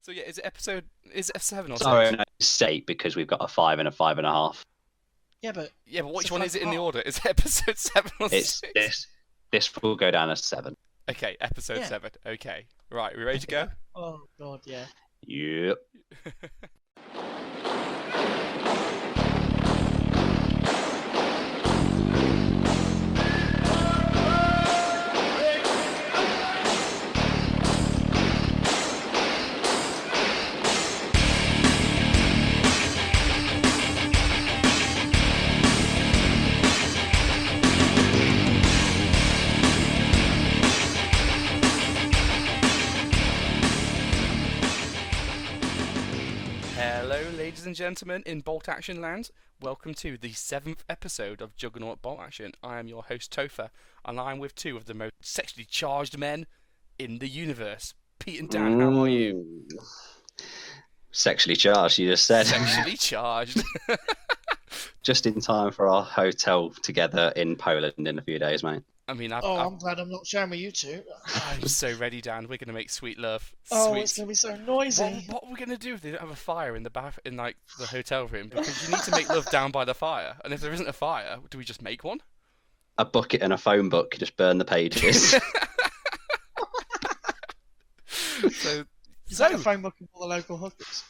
So yeah, is it 7 or 6? Sorry, no, it's 8 because we've got a 5 and a 5.5. Yeah, but which it's a one is it in the 5.5. order? Is it episode 7 or It's 6? this will go down as 7. Okay, episode Yeah. 7. Okay. Right, we ready to go? Oh god, yeah. Yep. Hello, ladies and gentlemen in Bolt Action Land. Welcome to the 7th episode of Juggernaut Bolt Action. I am your host, Topher, and I'm with two of the most sexually charged men in the universe. Pete and Dan, how are you? Sexually charged, you just said. Sexually charged. Just in time for our hotel together in Poland in a few days, mate. I mean, I'm glad I'm not sharing with you two. I'm so ready, Dan. We're going to make sweet love. Oh, Sweet. it's gonna be so noisy. What are we going to do if they don't have a fire in the the hotel room? Because you need to make love down by the fire. And if there isn't a fire, do we just make one? A bucket and a phone book, just burn the pages. So Is that a phone book for the local hookers?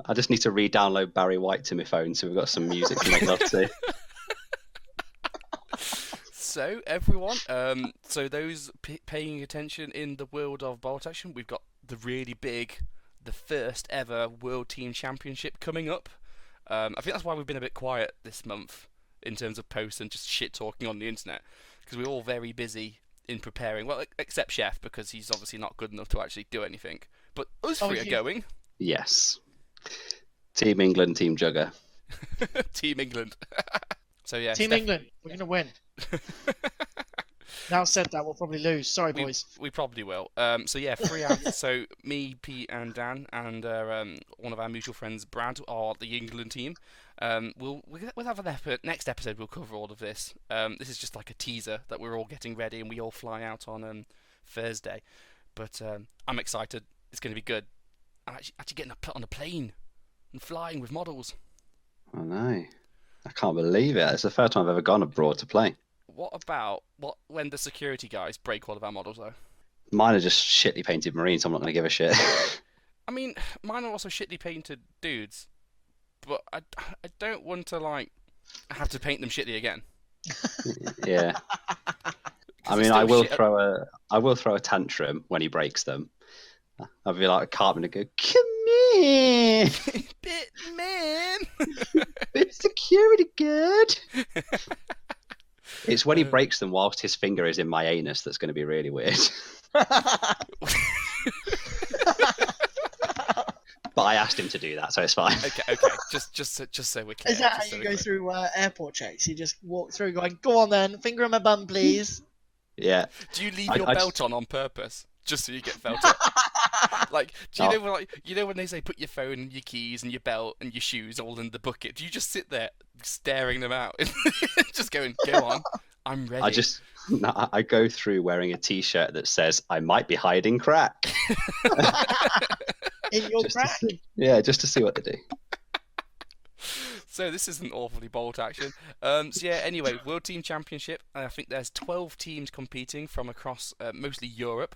I just need to re-download Barry White to my phone so we've got some music to make love to. So everyone, so those paying attention in the world of Bolt Action, we've got the really big, the first ever World Team Championship coming up. I think that's why we've been a bit quiet this month in terms of posts and just shit talking on the internet, because we're all very busy in preparing. Well, except Chef, because he's obviously not good enough to actually do anything. But us three are going. Yes. Team England, Team Jugger. Team England. So yeah, Team England, we're gonna win. Now said that, we'll probably lose. Sorry, boys. We probably will. So yeah, 3 out. So me, Pete, and Dan, and one of our mutual friends, Brad, are the England team. We'll have an next episode. We'll cover all of this. This is just like a teaser that we're all getting ready, and we all fly out on Thursday. But I'm excited. It's going to be good. I'm actually getting put on a plane and flying with models. I know. I can't believe it. It's the first time I've ever gone abroad to play. What about when the security guys break all of our models, though? Mine are just shitly painted Marines, so I'm not going to give a shit. I mean, mine are also shitly painted dudes, but I don't want to, have to paint them shitly again. Yeah. I mean, I will throw a tantrum when he breaks them. I'll be like a carpenter and go, come here! Bit man! Bit security guard! It's when he breaks them whilst his finger is in my anus that's going to be really weird. But I asked him to do that, so it's fine. Okay. Just so we're clear. Is that how you go through airport checks? You just walk through going, go on then, finger in my bum, please. Yeah. Do you leave your belt on purpose? Just so you get felt up? Do you know when they say put your phone and your keys and your belt and your shoes all in the bucket? Do you just sit there staring them out, just going, "Go on, I'm ready." I go through wearing a T-shirt that says "I might be hiding crack." In your crack? Just to see what they do. So this isn't awfully Bolt Action. So yeah, anyway, World Team Championship. I think there's 12 teams competing from across mostly Europe.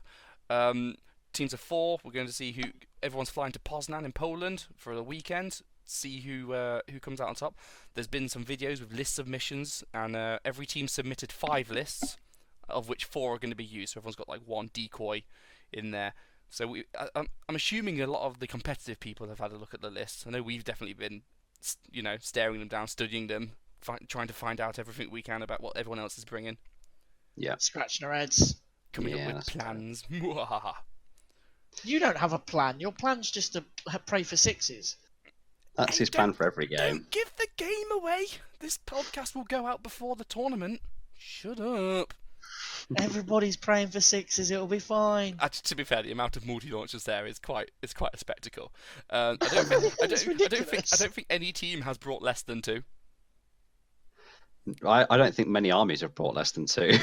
Teams of 4. We're going to see everyone's flying to Poznan in Poland for the weekend. See who comes out on top. There's been some videos with list submissions, and every team submitted 5 lists, of which 4 are going to be used. So everyone's got one decoy in there. So I'm assuming a lot of the competitive people have had a look at the lists. I know we've definitely been, staring them down, studying them, trying to find out everything we can about what everyone else is bringing. Yeah. Scratching our heads. Coming up with plans. You don't have a plan. Your plan's just to pray for 6s. That's his plan for every game. Don't give the game away. This podcast will go out before the tournament. Shut up. Everybody's praying for 6s. It'll be fine. To be fair, the amount of multi-launchers there is quite a spectacle. I don't think any team has brought less than 2. I don't think many armies have brought less than 2.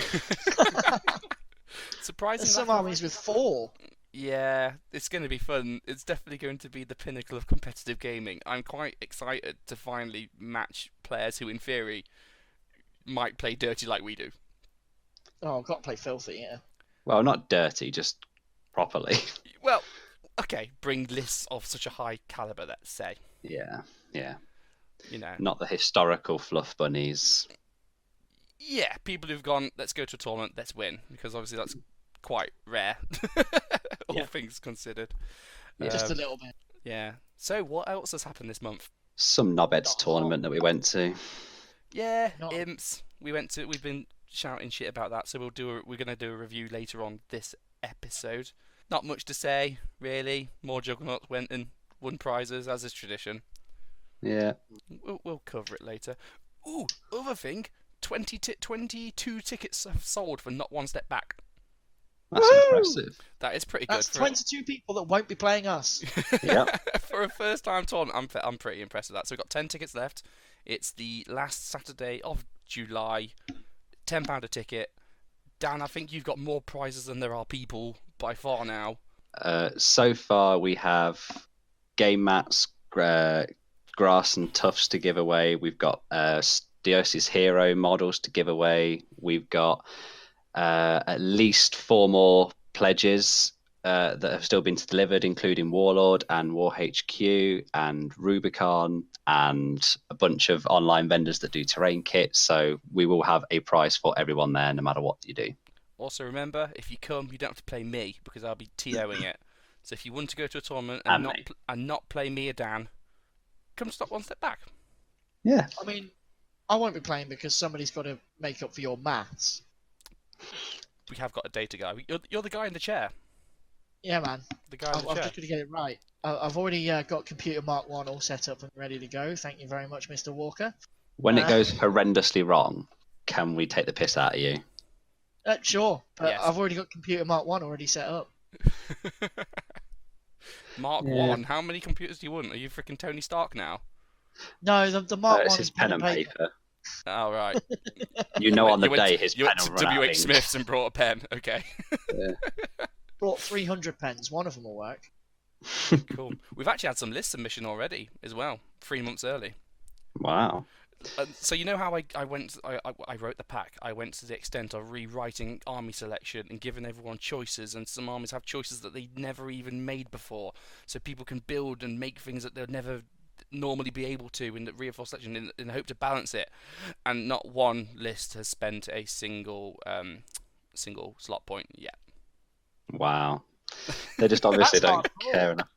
Surprisingly, There's some armies with 4. Yeah, it's going to be fun. It's definitely going to be the pinnacle of competitive gaming. I'm quite excited to finally match players who, in theory, might play dirty like we do. Oh, I've got to play filthy, yeah. Well, not dirty, just properly. Well, okay, bring lists of such a high caliber, let's say. Yeah, yeah. You know. Not the historical fluff bunnies. Yeah, people who've gone, let's go to a tournament, let's win, because obviously that's quite rare, all things considered. Yeah. Just a little bit. Yeah. So, what else has happened this month? Some knobheads Not tournament that we went to. Yeah, Not- Imps. We've been shouting shit about that, so we're gonna do a review later on this episode. Not much to say, really. More Juggernauts went and won prizes, as is tradition. Yeah. We'll cover it later. Ooh, other thing. 22 tickets have sold for Not One Step Back. That's Woo! impressive. That is pretty good. That's 22 people that won't be playing us. Yep. For a first-time tournament, I'm pretty impressed with that. So we've got 10 tickets left. It's the last Saturday of July. £10 a ticket. Dan, I think you've got more prizes than there are people by far now. So far, we have game mats, grass and tufts to give away. We've got Dios's hero models to give away. We've got at least 4 more pledges that have still been delivered, including Warlord and War HQ and Rubicon and a bunch of online vendors that do terrain kits. So we will have a prize for everyone there, no matter what you do. Also, remember, if you come, you don't have to play me because I'll be TOing it. So if you want to go to a tournament and not play me or Dan, come Stop One Step Back. Yeah. I mean, I won't be playing because somebody's got to make up for your maths. We have got a data guy. You're the guy in the chair. Yeah, man. The guy in I'm the chair. just going to get it right. I've already got Computer Mark 1 all set up and ready to go. Thank you very much, Mr. Walker. When it goes horrendously wrong, can we take the piss out of you? Sure, but Yes. I've already got Computer Mark 1 already set up. Mark Yeah. 1. How many computers do you want? Are you freaking Tony Stark now? No, the Mark 1 It's is his pen and paper. Oh, right. You know, on the You went day to- his you pen went will to run out of WH ink. Smith's and brought a pen. Okay. Brought 300 pens. One of them will work. Cool. We've actually had some list submission already as well, 3 months early. Wow. So you know how I wrote the pack. I went to the extent of rewriting army selection and giving everyone choices, and some armies have choices that they never even made before, so people can build and make things that they'll never normally be able to in the reinforced selection in the hope to balance it. And not one list has spent a single slot point yet. Wow. They just obviously That's don't hardcore. care enough.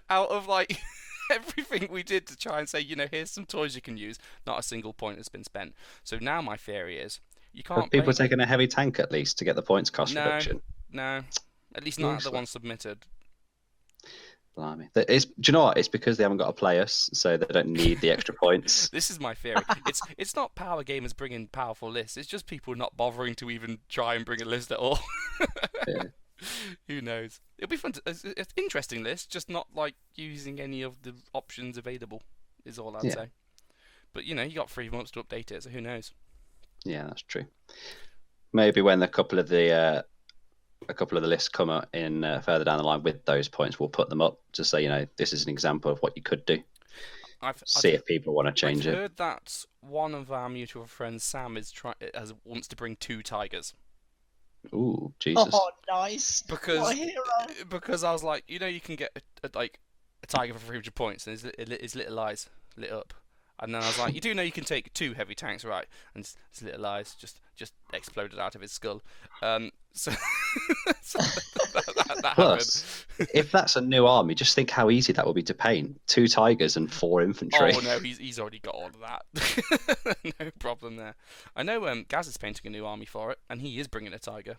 Out of like everything we did to try and say, here's some toys you can use, not a single point has been spent. So now my theory is you Have can't people play... taking a heavy tank at least to get the points cost No. reduction? No, at least not the Useless. one submitted. Blimey. Do you know what? It's because they haven't got to play us, so they don't need the extra points. This is my theory. It's not power gamers bringing powerful lists. It's just people not bothering to even try and bring a list at all. Yeah. Who knows? It'll be fun. It's an interesting list, just not like using any of the options available. Is all I'd Yeah. say. But you got 3 months to update it, so who knows? Yeah, that's true. Maybe when a couple of the lists come up in further down the line with those points, we'll put them up to say, this is an example of what you could do. See if people want to change I've it. heard that one of our mutual friends, Sam, wants to bring 2 tigers. Ooh, Jesus. Oh, nice. Because What a hero. because I was like, you can get a tiger for 300 points, and his little eyes lit up. And then I was like, you do know you can take 2 heavy tanks, right? And his little eyes just exploded out of his skull. So that happened. Plus, if that's a new army, just think how easy that will be to paint. 2 tigers and 4 infantry. Oh no, he's already got all of that. No problem there. I know Gaz is painting a new army for it, and he is bringing a tiger.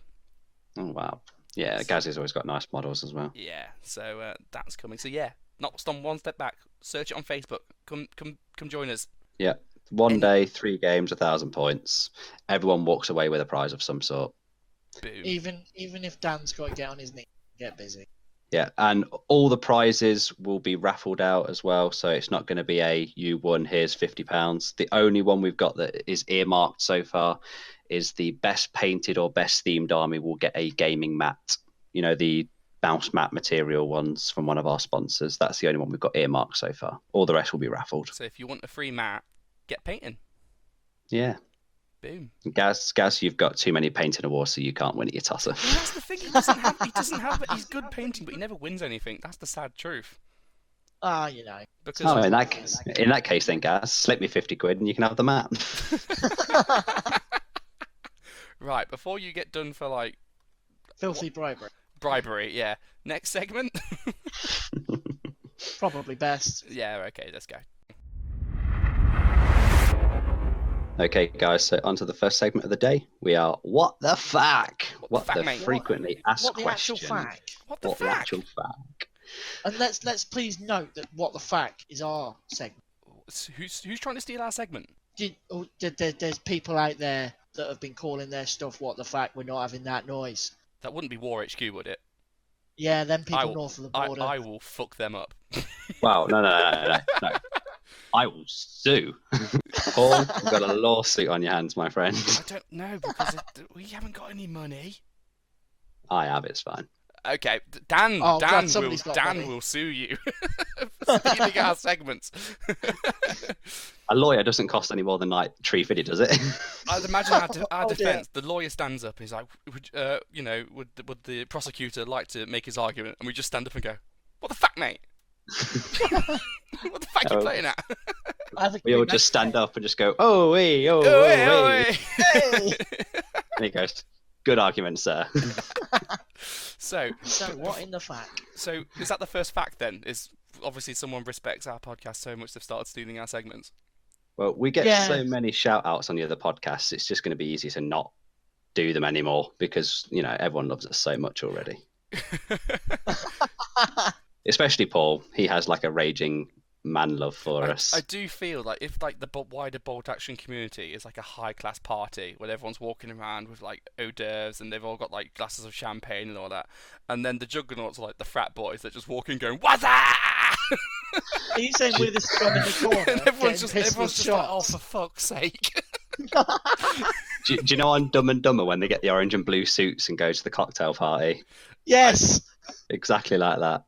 Oh, wow. Yeah, Gazzy's always got nice models as well. Yeah, so that's coming. So yeah, Not One Step Back. Search it on Facebook. Come join us. Yeah. One day, 3 games, 1,000 points. Everyone walks away with a prize of some sort. Boom. Even if Dan's got to get on his knees and get busy. Yeah, and all the prizes will be raffled out as well. So it's not going to be you won, here's £50. The only one we've got that is earmarked so far is the best painted or best themed army will get a gaming mat. The bounce mat material ones from one of our sponsors. That's the only one we've got earmarked so far. All the rest will be raffled. So if you want a free mat, get painting. Yeah. Boom. Gaz, you've got too many painting awards, so you can't win at your tosser. Well, that's the thing. He doesn't have. He's good painting, but he never wins anything. That's the sad truth. You know. Because Oh, in that case, then, Gaz, slip me 50 quid and you can have the mat. Right, before you get done for like Filthy bribery. bribery, yeah. Next segment. Probably best. Yeah. Okay. Let's go. Okay, guys, so on to the first segment of the day. We are What the Fuck? What fuck, the mate? frequently asked What the questions. actual fact? What the What the fuck? actual fact? And let's please note that what the fact is our segment. Who's trying to steal our segment? There's people out there that have been calling their stuff what the fact. We're not having that noise. That wouldn't be War HQ, would it? Yeah, them I people will- north of the border. I will fuck them up. Well, no. I will sue. Paul, you've got a lawsuit on your hands, my friend. I don't know because we haven't got any money. I have, it's fine. Okay, Dan. Oh, Dan glad will. somebody's got Dan money. will sue you for stealing our segments. A lawyer doesn't cost any more than like Tree Fitty, does it? I'd imagine our Oh, dear. defence. The lawyer stands up. He's like, would the prosecutor like to make his argument? And we just stand up and go, "What the fuck, mate? What the fuck are you Oh. playing at?" I think We all just stand up and just go, oh, wee, oh, Oh, oh, hey, oh, wee. hey. There he goes. Good argument, sir. So what in the fact? So is that the first fact then? Is obviously someone respects our podcast so much they've started stealing our segments. Well, we get Yeah. so many shout outs on the other podcasts, it's just going to be easy to not do them anymore because, you know, everyone loves us so much already. Especially Paul. He has like a raging man love for us. I do feel like if like the wider bolt action community is like a high class party where everyone's walking around with like hors d'oeuvres and they've all got like glasses of champagne and all that, and then the Juggernauts are like the frat boys that just walk in going "What's that?" Are you saying we're the scum in the corner? And everyone's getting just pissed with like, "Oh, shots? for fuck's sake!" Do you know on Dumb and Dumber when they get the orange and blue suits and go to the cocktail party? Yes. Exactly like that.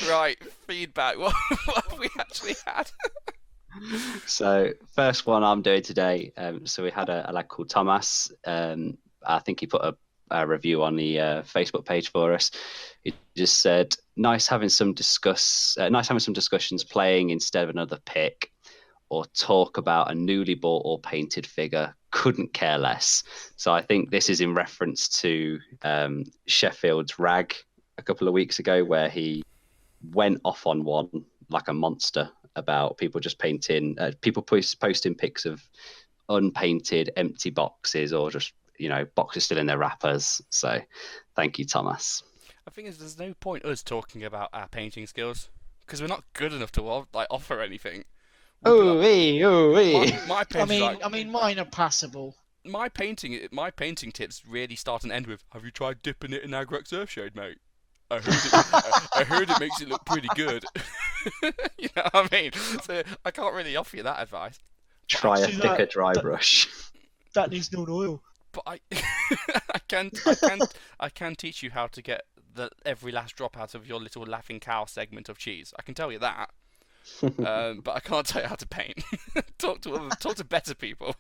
Right, feedback. What have we actually had? So first one I'm doing today. So we had a lad called Thomas. I think he put a review on the Facebook page for us. He just said, "Nice having some discussions playing instead of another pick, or talk about a newly bought or painted figure. Couldn't care less." So I think this is in reference to Sheffield's rag a couple of weeks ago, where he went off on one like a monster about people just painting, people posting pics of unpainted empty boxes or just, you know, boxes still in their wrappers. So thank you, Thomas. I think there's no point us talking about our painting skills because we're not good enough to like offer anything. Oh, wee. My painting, I mean, mine are passable. my painting tips really start and end with, "Have you tried dipping it in Agrex Earthshade, mate? I heard it makes it look pretty good." You know what I mean? So I can't really offer you that advice. Try a Actually, thicker dry brush. That needs no oil. But I can teach you how to get every last drop out of your little laughing cow segment of cheese. I can tell you that. But I can't tell you how to paint. Talk to better people.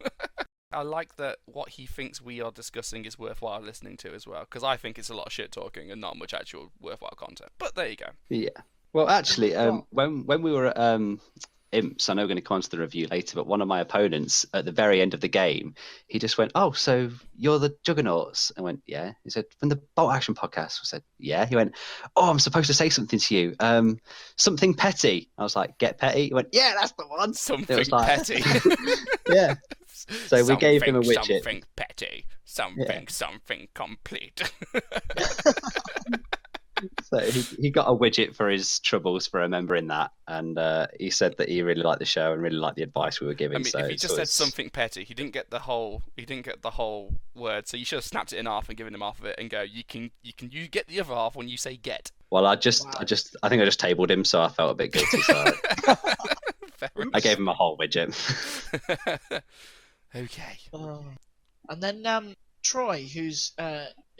I like that what he thinks we are discussing is worthwhile listening to as well, because I think it's a lot of shit talking and not much actual worthwhile content. But there you go. Yeah. Well, actually, when we were at Imps, I know we're going to come on to the review later, but one of my opponents at the very end of the game, he just went, "Oh, so you're the Juggernauts?" I went, "Yeah." He said, "From the Bolt Action podcast?" I said, "Yeah." He went, "Oh, I'm supposed to say something to you. Something petty." I was like, "Get petty?" He went, "Yeah, that's the one." Something was like- petty. Yeah. So we gave him a widget. Something petty. Something complete. So he got a widget for his troubles for remembering that, and he said that he really liked the show and really liked the advice we were giving. I mean, so if he just said something petty, he didn't get the whole word. So you should have snapped it in half and given him half of it, and go, you get the other half when you say get. Well, I think I just tabled him, so I felt a bit guilty. So I gave him a whole widget. Okay. And then Troy, who's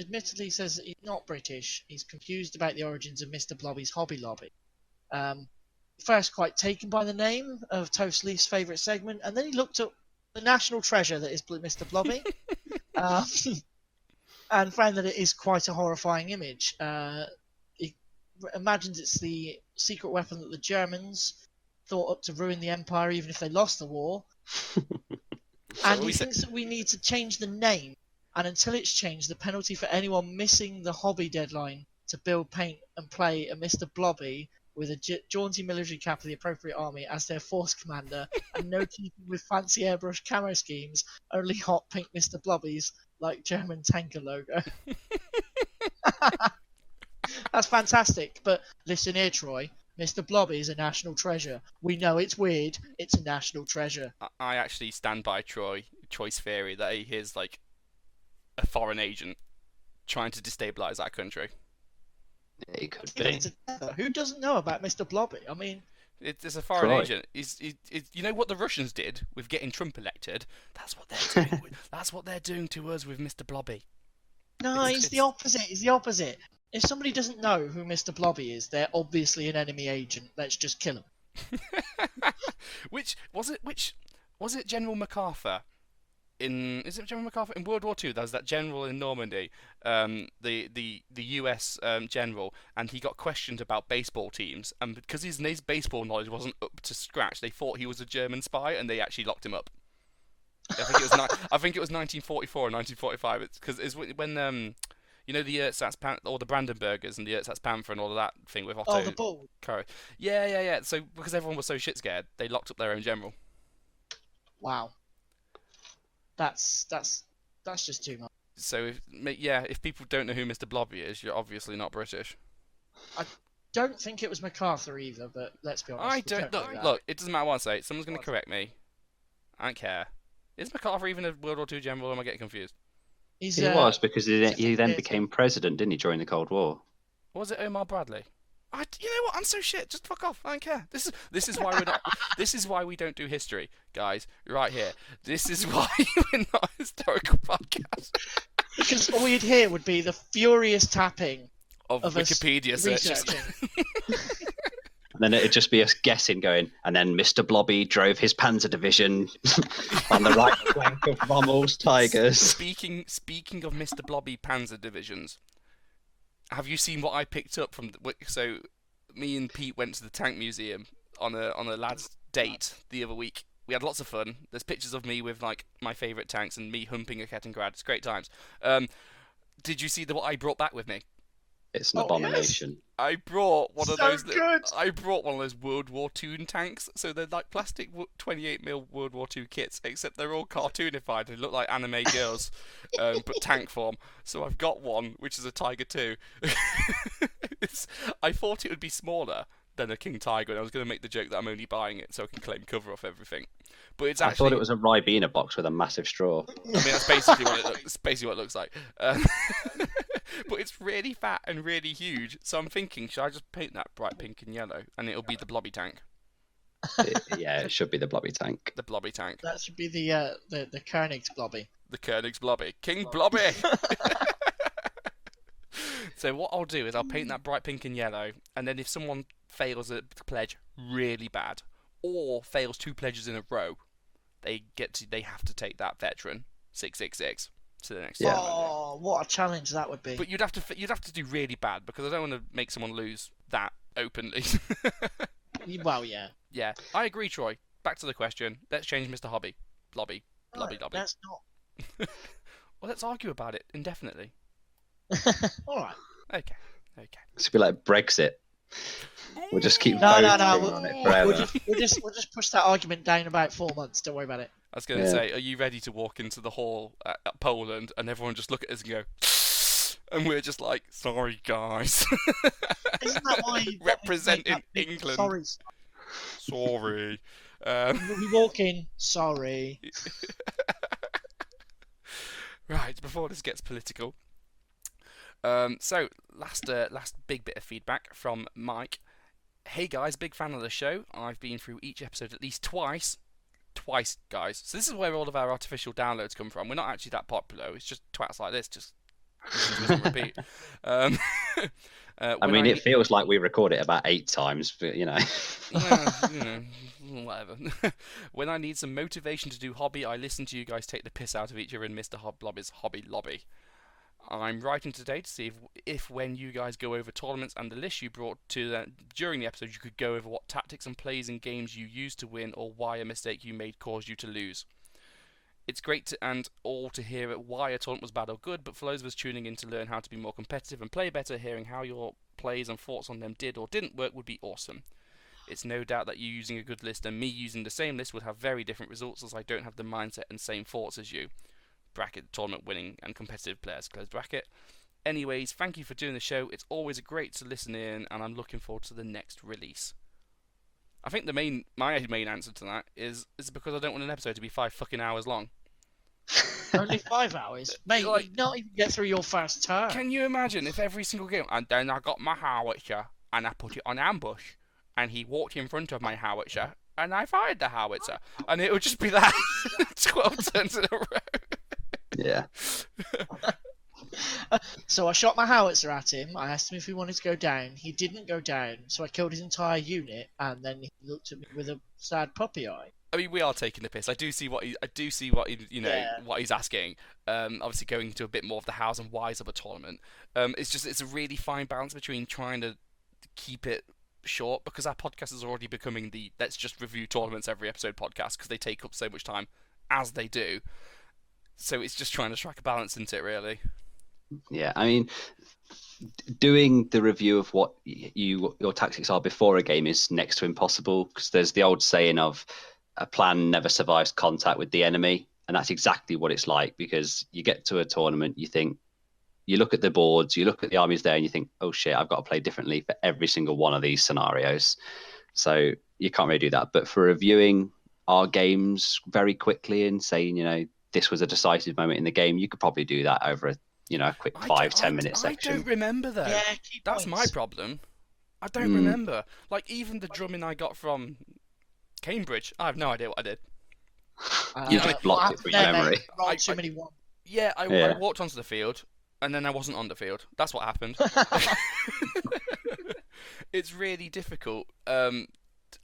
admittedly says that he's not British. He's confused about the origins of Mr. Blobby's Hobby Lobby. First quite taken by the name of Toph's least favourite segment, and then he looked up the national treasure that is Mr. Blobby, and found that it is quite a horrifying image. He imagines it's the secret weapon that the Germans thought up to ruin the Empire even if they lost the war. And he thinks that we need to change the name, and until it's changed, the penalty for anyone missing the hobby deadline to build, paint and play a Mr. Blobby with a jaunty military cap of the appropriate army as their force commander, and no keeping with fancy airbrush camo schemes, only hot pink Mr. Blobbies like German tanker logo. That's fantastic, but listen here, Troy. Mr. Blobby is a national treasure. We know it's weird. It's a national treasure. I actually stand by Troy's theory that he is like a foreign agent trying to destabilise that country. Yeah, he could be. Who doesn't know about Mr. Blobby? I mean, it's a foreign Troy. agent. You know what the Russians did with getting Trump elected? That's what they're doing. That's what they're doing to us with Mr. Blobby. no, it's the opposite. It's the opposite. If somebody doesn't know who Mr. Blobby is, they're obviously an enemy agent. Let's just kill him. Which was it General MacArthur is it General MacArthur in World War II? There was that general in Normandy, the US general, and he got questioned about baseball teams, and because his baseball knowledge wasn't up to scratch, they thought he was a German spy, and they actually locked him up. I think it was 1944 or 1945. It's when you know the Ersatz or the Brandenburgers and the Ersatz Panther and all of that thing with Otto. Oh, the ball. Curry. Yeah. So because everyone was so shit scared, they locked up their own general. Wow. That's just too much. So if people don't know who Mr. Blobby is, you're obviously not British. I don't think it was MacArthur either, but let's be honest. I don't look. It doesn't matter what I say. Someone's going to correct me. I don't care. Is MacArthur even a World War II general? Or am I getting confused? He was, because he then became president, didn't he, during the Cold War? Or was it Omar Bradley? You know what? I'm so shit. Just fuck off. I don't care. This is why we're not. This is why we don't do history, guys. Right here. This is why we're not a historical podcast. Because all you'd hear would be the furious tapping of Wikipedia searches. And then it'd just be us guessing, going, and then Mr. Blobby drove his Panzer Division on the right flank of Rommel's Tigers. Speaking of Mr. Blobby Panzer Divisions, have you seen what I picked up from? So, me and Pete went to the Tank Museum on a lad's date the other week. We had lots of fun. There's pictures of me with like my favourite tanks and me humping a Kettengrad. It's great times. Did you see what I brought back with me? It's an abomination. Yes. I brought one of those. Good. I brought one of those World War II tanks. So they're like plastic 28mm World War II kits, except they're all cartoonified. They look like anime girls, but tank form. So I've got one, which is a Tiger II. I thought it would be smaller than a King Tiger, and I was going to make the joke that I'm only buying it so I can claim cover off everything. But it's actually. I thought it was a Ribena box with a massive straw. I mean, that's basically what it looks like. But it's really fat and really huge. So I'm thinking, should I just paint that bright pink and yellow, and it'll be the Blobby tank? Yeah, it should be the Blobby tank. The Blobby tank. That should be the Koenig's Blobby. The Koenig's Blobby. King Blobby! So what I'll do is I'll paint that bright pink and yellow, and then if someone fails a pledge really bad, or fails 2 pledges in a row, they have to take that veteran 666 to the next Yeah. tournament. Oh, what a challenge that would be! But you'd have to do really bad, because I don't want to make someone lose that openly. Well, yeah. Yeah, I agree, Troy. Back to the question. Let's change Mr. Hobby. Blobby. Blobby. That's not. Well, let's argue about it indefinitely. All right. Okay. It's be like Brexit. We'll just keep No. voting on it forever. We'll just push that argument down about 4 months. Don't worry about it. I was going to say, are you ready to walk into the hall at Poland and everyone just look at us and go, and we're just like, sorry guys. Isn't that why representing England? Sorry. We walk in. Sorry. Right, before this gets political. So last big bit of feedback from Mike. Hey guys, big fan of the show. I've been through each episode at least twice. twice, guys. So this is where all of our artificial downloads come from. We're not actually that popular. It's just twats like this just listen to us on repeat. I mean, it feels like we record it about 8 times, but whatever. When I need some motivation to do hobby, I listen to you guys take the piss out of each other in Mr. Hoblobby's hobby lobby. I'm writing today to see if when you guys go over tournaments and the list you brought to during the episode, you could go over what tactics and plays and games you used to win, or why a mistake you made caused you to lose. It's great to hear why a tournament was bad or good, but for those of us tuning in to learn how to be more competitive and play better, hearing how your plays and thoughts on them did or didn't work would be awesome. It's no doubt that you using a good list and me using the same list would have very different results, as I don't have the mindset and same thoughts as you. Bracket tournament winning and competitive players, close bracket. Anyways, thank you for doing the show. It's always great to listen in, and I'm looking forward to the next release. I think my main answer to that is because I don't want an episode to be 5 fucking hours long. Only 5 hours? Mate, you not even get through your first turn. Can you imagine if every single game, and then I got my howitzer, and I put it on ambush, and he walked in front of my howitzer, and I fired the howitzer, and it would just be that 12 turns in a row. Yeah. So I shot my howitzer at him. I asked him if he wanted to go down. He didn't go down, so I killed his entire unit, and then he looked at me with a sad puppy eye. I mean, we are taking the piss. I do see what he's asking. Obviously, going into a bit more of the hows and whys of a tournament. It's a really fine balance between trying to keep it short, because our podcast is already becoming the let's just review tournaments every episode podcast, because they take up so much time as they do. So it's just trying to strike a balance into it, really. Yeah, I mean, doing the review of what your tactics are before a game is next to impossible, because there's the old saying of a plan never survives contact with the enemy, and that's exactly what it's like. Because you get to a tournament, you look at the boards, you look at the armies there, and you think, oh shit, I've got to play differently for every single one of these scenarios. So you can't really do that. But for reviewing our games very quickly and saying, this was a decisive moment in the game, you could probably do that over a quick 5-10 minute section. I don't remember though. Yeah, that's my problem. I don't remember. Like, even the drumming I got from Cambridge, I have no idea what I did. You just blocked it from your memory. I walked onto the field and then I wasn't on the field. That's what happened. It's really difficult.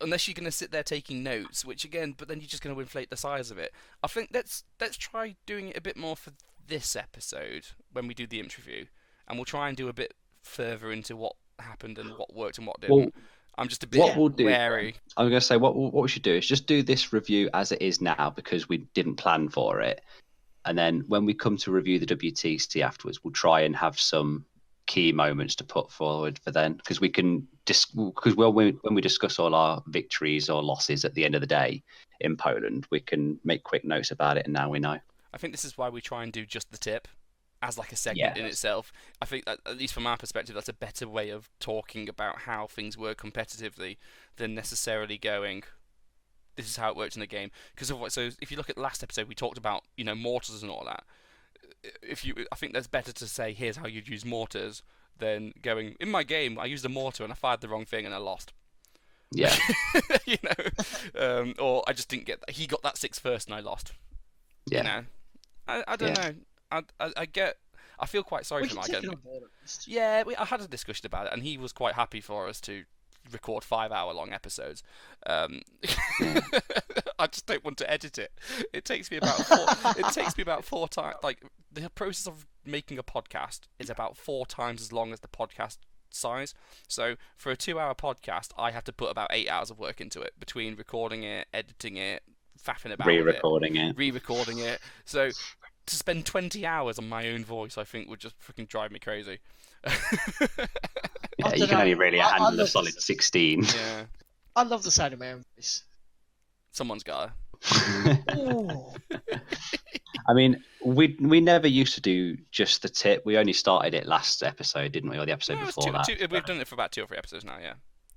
Unless you're going to sit there taking notes, but then you're just going to inflate the size of it. I think let's try doing it a bit more for this episode when we do the Imps review, and we'll try and do a bit further into what happened and what worked and what didn't. Well, I'm just a bit wary. I'm going to say what we should do is just do this review as it is now, because we didn't plan for it, and then when we come to review the WTC afterwards, we'll try and have some key moments to put forward for then, because we can when we discuss all our victories or losses at the end of the day in Poland, we can make quick notes about it, and now we know. I think this is why we try and do just the tip as like a segment in itself. I think that, at least from our perspective, that's a better way of talking about how things work competitively than necessarily going, this is how it works in the game. Because if you look at the last episode, we talked about mortars and all that. I think that's better to say, here's how you'd use mortars, than going, in my game I used a mortar and I fired the wrong thing and I lost. Yeah. Or I just didn't get that. He got that 6 first and I lost. Yeah. I don't know. I feel quite sorry for Mike. Yeah, I had a discussion about it, and he was quite happy for us to record 5-hour-long episodes. I just don't want to edit it. It takes me about 4 times. Like, the process of making a podcast is about 4 times as long as the podcast size. So for a 2-hour podcast, I have to put about 8 hours of work into it, between recording it, editing it, faffing about re-recording it. So to spend 20 hours on my own voice, I think would just freaking drive me crazy. You can only really handle a solid 16. Yeah. I love the sound of my own voice. Someone's got I mean, we never used to do just the tip. We only started it last episode, didn't we? Or the episode before that. We've done it for about 2 or 3 episodes now, yeah.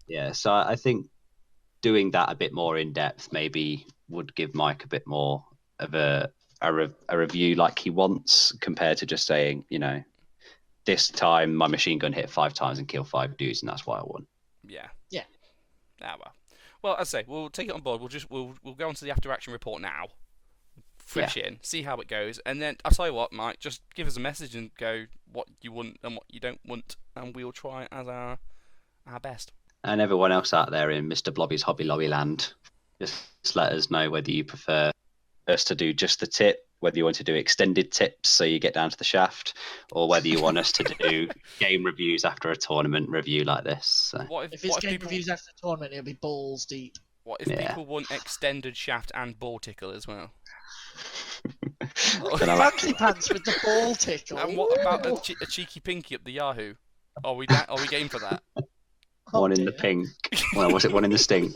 Yeah, so I think doing that a bit more in depth maybe would give Mike a bit more of a review like he wants, compared to just saying, this time my machine gun hit 5 times and killed 5 dudes, and that's why I won. Yeah. Yeah. Ah, well. Well, as I say, we'll take it on board. We'll go on to the after action report now. Fresh in, see how it goes, and then I'll tell you what, Mike, just give us a message and go what you want and what you don't want, and we'll try as our best. And everyone else out there in Mr. Blobby's Hobby Lobby land, just let us know whether you prefer us to do just the tip, whether you want to do extended tips so you get down to the shaft, or whether you want us to do game reviews after a tournament review like this. So. If it's game reviews after the tournament, it'll be balls deep. What if people want extended shaft and ball tickle as well? Fancy pants with the ball tickle. And what about a cheeky pinky up the Yahoo? Are we game for that? One in the pink. Well, was it one in the stink?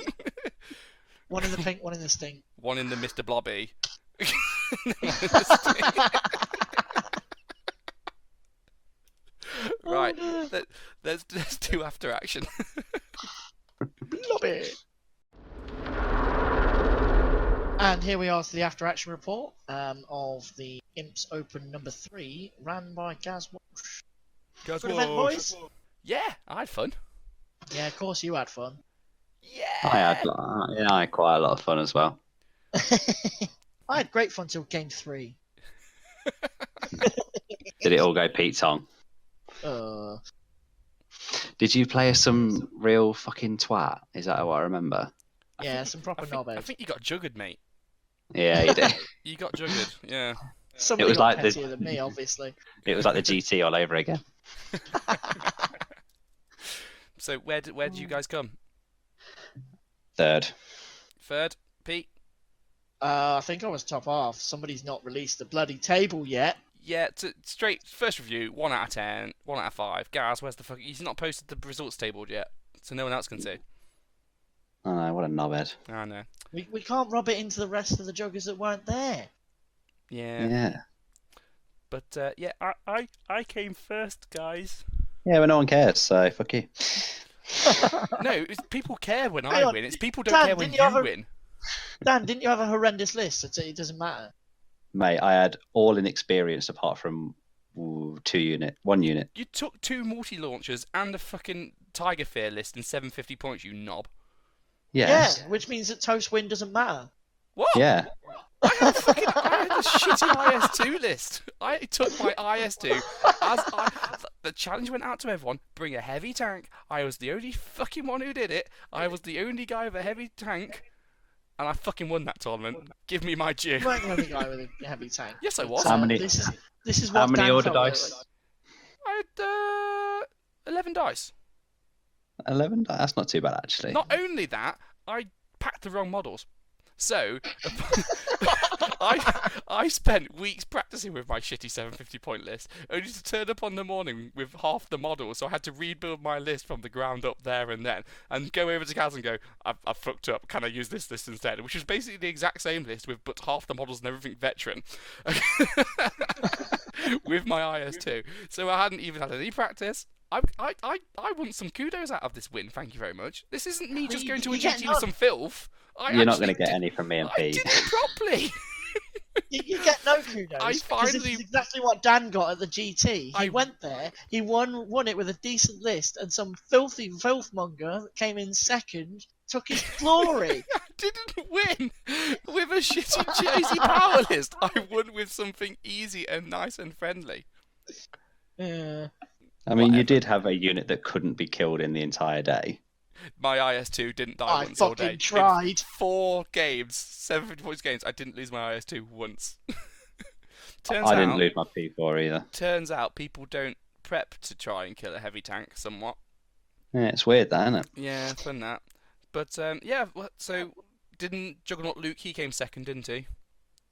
One in the pink, one in the stink. One in the Mr. Blobby. Right. Let's do after action. Blobby. And here we are to the after action report of the Imps Open number 3, ran by Gaz Walsh. Good event, boys. Yeah, I had fun. Yeah, of course you had fun. Yeah. I had quite a lot of fun as well. I had great fun till game 3. Did it all go Pete Tong? Did you play some real fucking twat? Is that what I remember? Yeah, some proper knobhead. I think you got juggered, mate. Yeah, you did. You got juggered, yeah. Somebody was like pettier than me, obviously. It was like the GT all over again. So where did you guys come? Third, Pete? I think I was top half. Somebody's not released the bloody table yet. Yeah, straight first review, 1 out of 10, 1 out of 5. Gaz, where's the fuck? He's not posted the results table yet, so no one else can see. Oh no, what a knobhead. I know. We can't rub it into the rest of the joggers that weren't there. Yeah. But yeah, I came first, guys. Yeah, but no one cares, so fuck you. No, people care when Hang I on. win. It's people don't Dan, care when didn't you have win. Dan, didn't you have a horrendous list? So it doesn't matter. Mate, I had all inexperienced apart from 1 unit. You took 2 multi-launchers and a fucking Tiger Fear list and 750 points, you knob. Yes. Yeah, which means that toast win doesn't matter. What? Yeah. I had a shitty IS2 list. I took my IS2 the challenge went out to everyone. Bring a heavy tank. I was the only fucking one who did it. I was the only guy with a heavy tank, and I fucking won that tournament. Give me my due. You weren't the only guy with a heavy tank. Yes, I was. How many? This is what How many Dan order felt dice? like. I had 11 dice. 11? That's not too bad actually. Not only that, I packed the wrong models. So, I spent weeks practicing with my shitty 750 point list, only to turn up on the morning with half the models, so I had to rebuild my list from the ground up there and then, and go over to Kaz and go, I've fucked up, can I use this list instead? Which was basically the exact same list, with but half the models and everything veteran, with my IS2. So I hadn't even had any practice. I want some kudos out of this win, thank you very much. This isn't me just going to a GT with some filth. You're not going to get any from me and I Pete. did it properly. You get no kudos. I finally. This is exactly what Dan got at the GT. He went there, he won it with a decent list, and some filthy filthmonger that came in second took his glory. I didn't win with a shitty Jersey power list. I won with something easy and nice and friendly. Yeah. I mean, you did have a unit that couldn't be killed in the entire day. My IS2 didn't die once all day. I fucking tried. In 4 games, 750 points games, I didn't lose my IS2 once. I didn't lose my P4 either. Turns out people don't prep to try and kill a heavy tank somewhat. Yeah, it's weird that, isn't it? Yeah, fun that. But yeah, so didn't Juggernaut Luke, he came second, didn't he?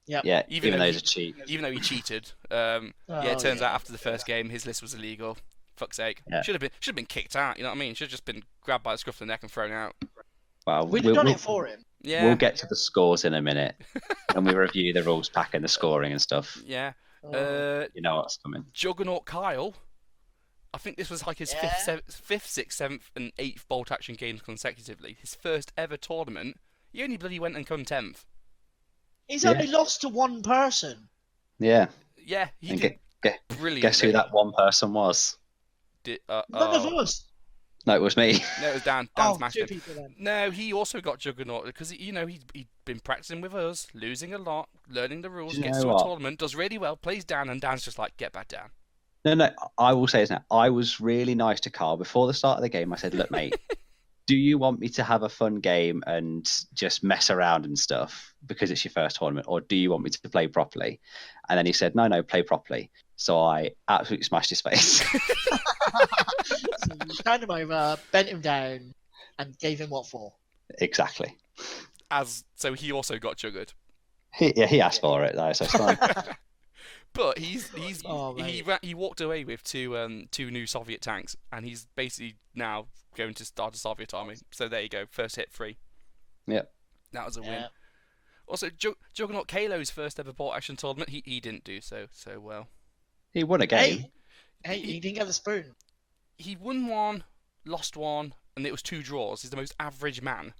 Yep. Yeah, even though he's a cheat. Even though he cheated. Yeah, it turns out after the first game his list was illegal. Fuck's sake. Yeah. Should have been kicked out, you know what I mean? Should have just been grabbed by the scruff of the neck and thrown out. Well, We'd have done it for him. Yeah. We'll get to the scores in a minute when we review the rules pack and the scoring and stuff. Yeah. You know what's coming. Juggernaut Kyle. I think this was like his fifth, sixth, seventh, and eighth bolt action games consecutively. His first ever tournament. He only bloody went and come 10th. He's only lost to one person. Yeah. Yeah, he and did brilliant. Guess who that one person was? None of us. No, it was me. No, it was Dan. Dan Oh, smashed two him. people then. No, he also got Juggernaut because he'd been practicing with us, losing a lot, learning the rules, Do you gets know to a what? tournament, does really well, plays Dan, and Dan's just like, get back down. No, I will say this now. I was really nice to Carl before the start of the game. I said, look, mate, do you want me to have a fun game and just mess around and stuff because it's your first tournament, or do you want me to play properly? And then he said, no, play properly. So I absolutely smashed his face. So you turned him over, bent him down, and gave him what for? Exactly. So he also got juggered. He asked for it though, so it's fine. But Oh, he walked away with two new Soviet tanks, and he's basically now going to start a Soviet army. So there you go, first hit free. Yep. That was a win. Yeah. Also, Juggernaut Kalo's first ever bolt action tournament, he didn't do so well. He won a game. Hey, he didn't get the spoon. He won one, lost one, and it was 2 draws. He's the most average man.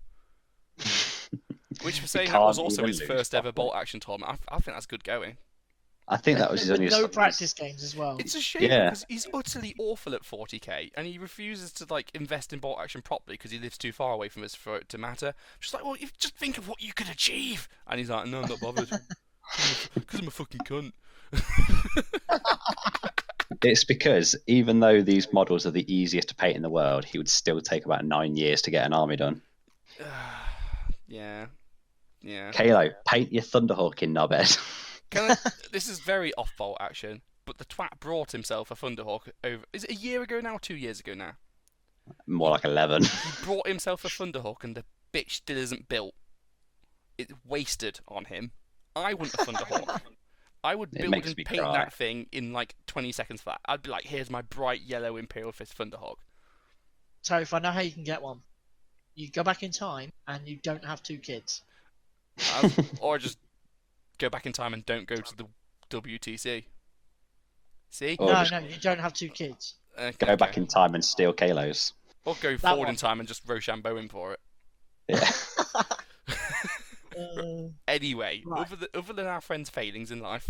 Which for saying that was can't also even his lose first ever properly. bolt action tournament. I think that's good going. I think that was his With only no practice games as well. It's a shame Yeah. because he's utterly awful at 40k, and he refuses to invest in bolt action properly because he lives too far away from us for it to matter. Just like, well, you just think of what you could achieve, and he's like, no, I'm not bothered because I'm a fucking cunt. It's because even though these models are the easiest to paint in the world, he would still take about 9 years to get an army done. Yeah. Kalo, paint your Thunderhawk in Knobhead. This is very off bolt action, but the twat brought himself a Thunderhawk over. Is it a year ago now or 2 years ago now? More like 11. He brought himself a Thunderhawk, and the bitch still isn't built. It's wasted on him. I want a Thunderhawk. I would It build makes and me paint cry. that thing in 20 seconds flat. I'd be like, here's my bright yellow Imperial Fist Thunderhawk. So if I know how you can get one, you go back in time and you don't have 2 kids. Or just go back in time and don't go to the WTC. See? Or No, just you don't have 2 kids. go back in time and steal Kalos. Or go forward in time and just Rochambeau him for it. Yeah. Anyway, Right. other than our friends' failings in life,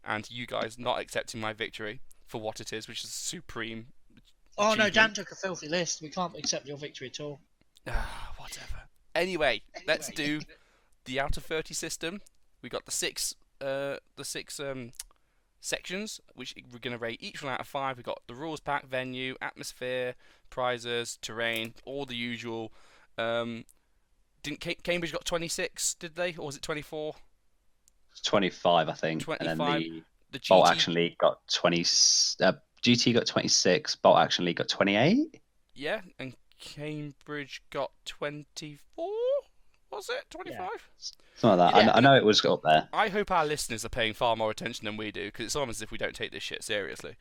and you guys not accepting my victory for what it is, which is supreme. Oh no, achievement. Dan took a filthy list. We can't accept your victory at all. Whatever. Anyway, let's do the out of 30 system. We got the six sections, which we're going to rate each one out of 5. We got the rules pack, venue, atmosphere, prizes, terrain, all the usual. Didn't Cambridge got 26? Did they, or was it 24? 25, I think. 25. And then The the Bolt GT Action League got 20. GT got 26. Bolt Action League got 28. Yeah, and Cambridge got 24? Was it? 25? Yeah. Something like that. Yeah. I know it was up there. I hope our listeners are paying far more attention than we do, because it's almost as if we don't take this shit seriously.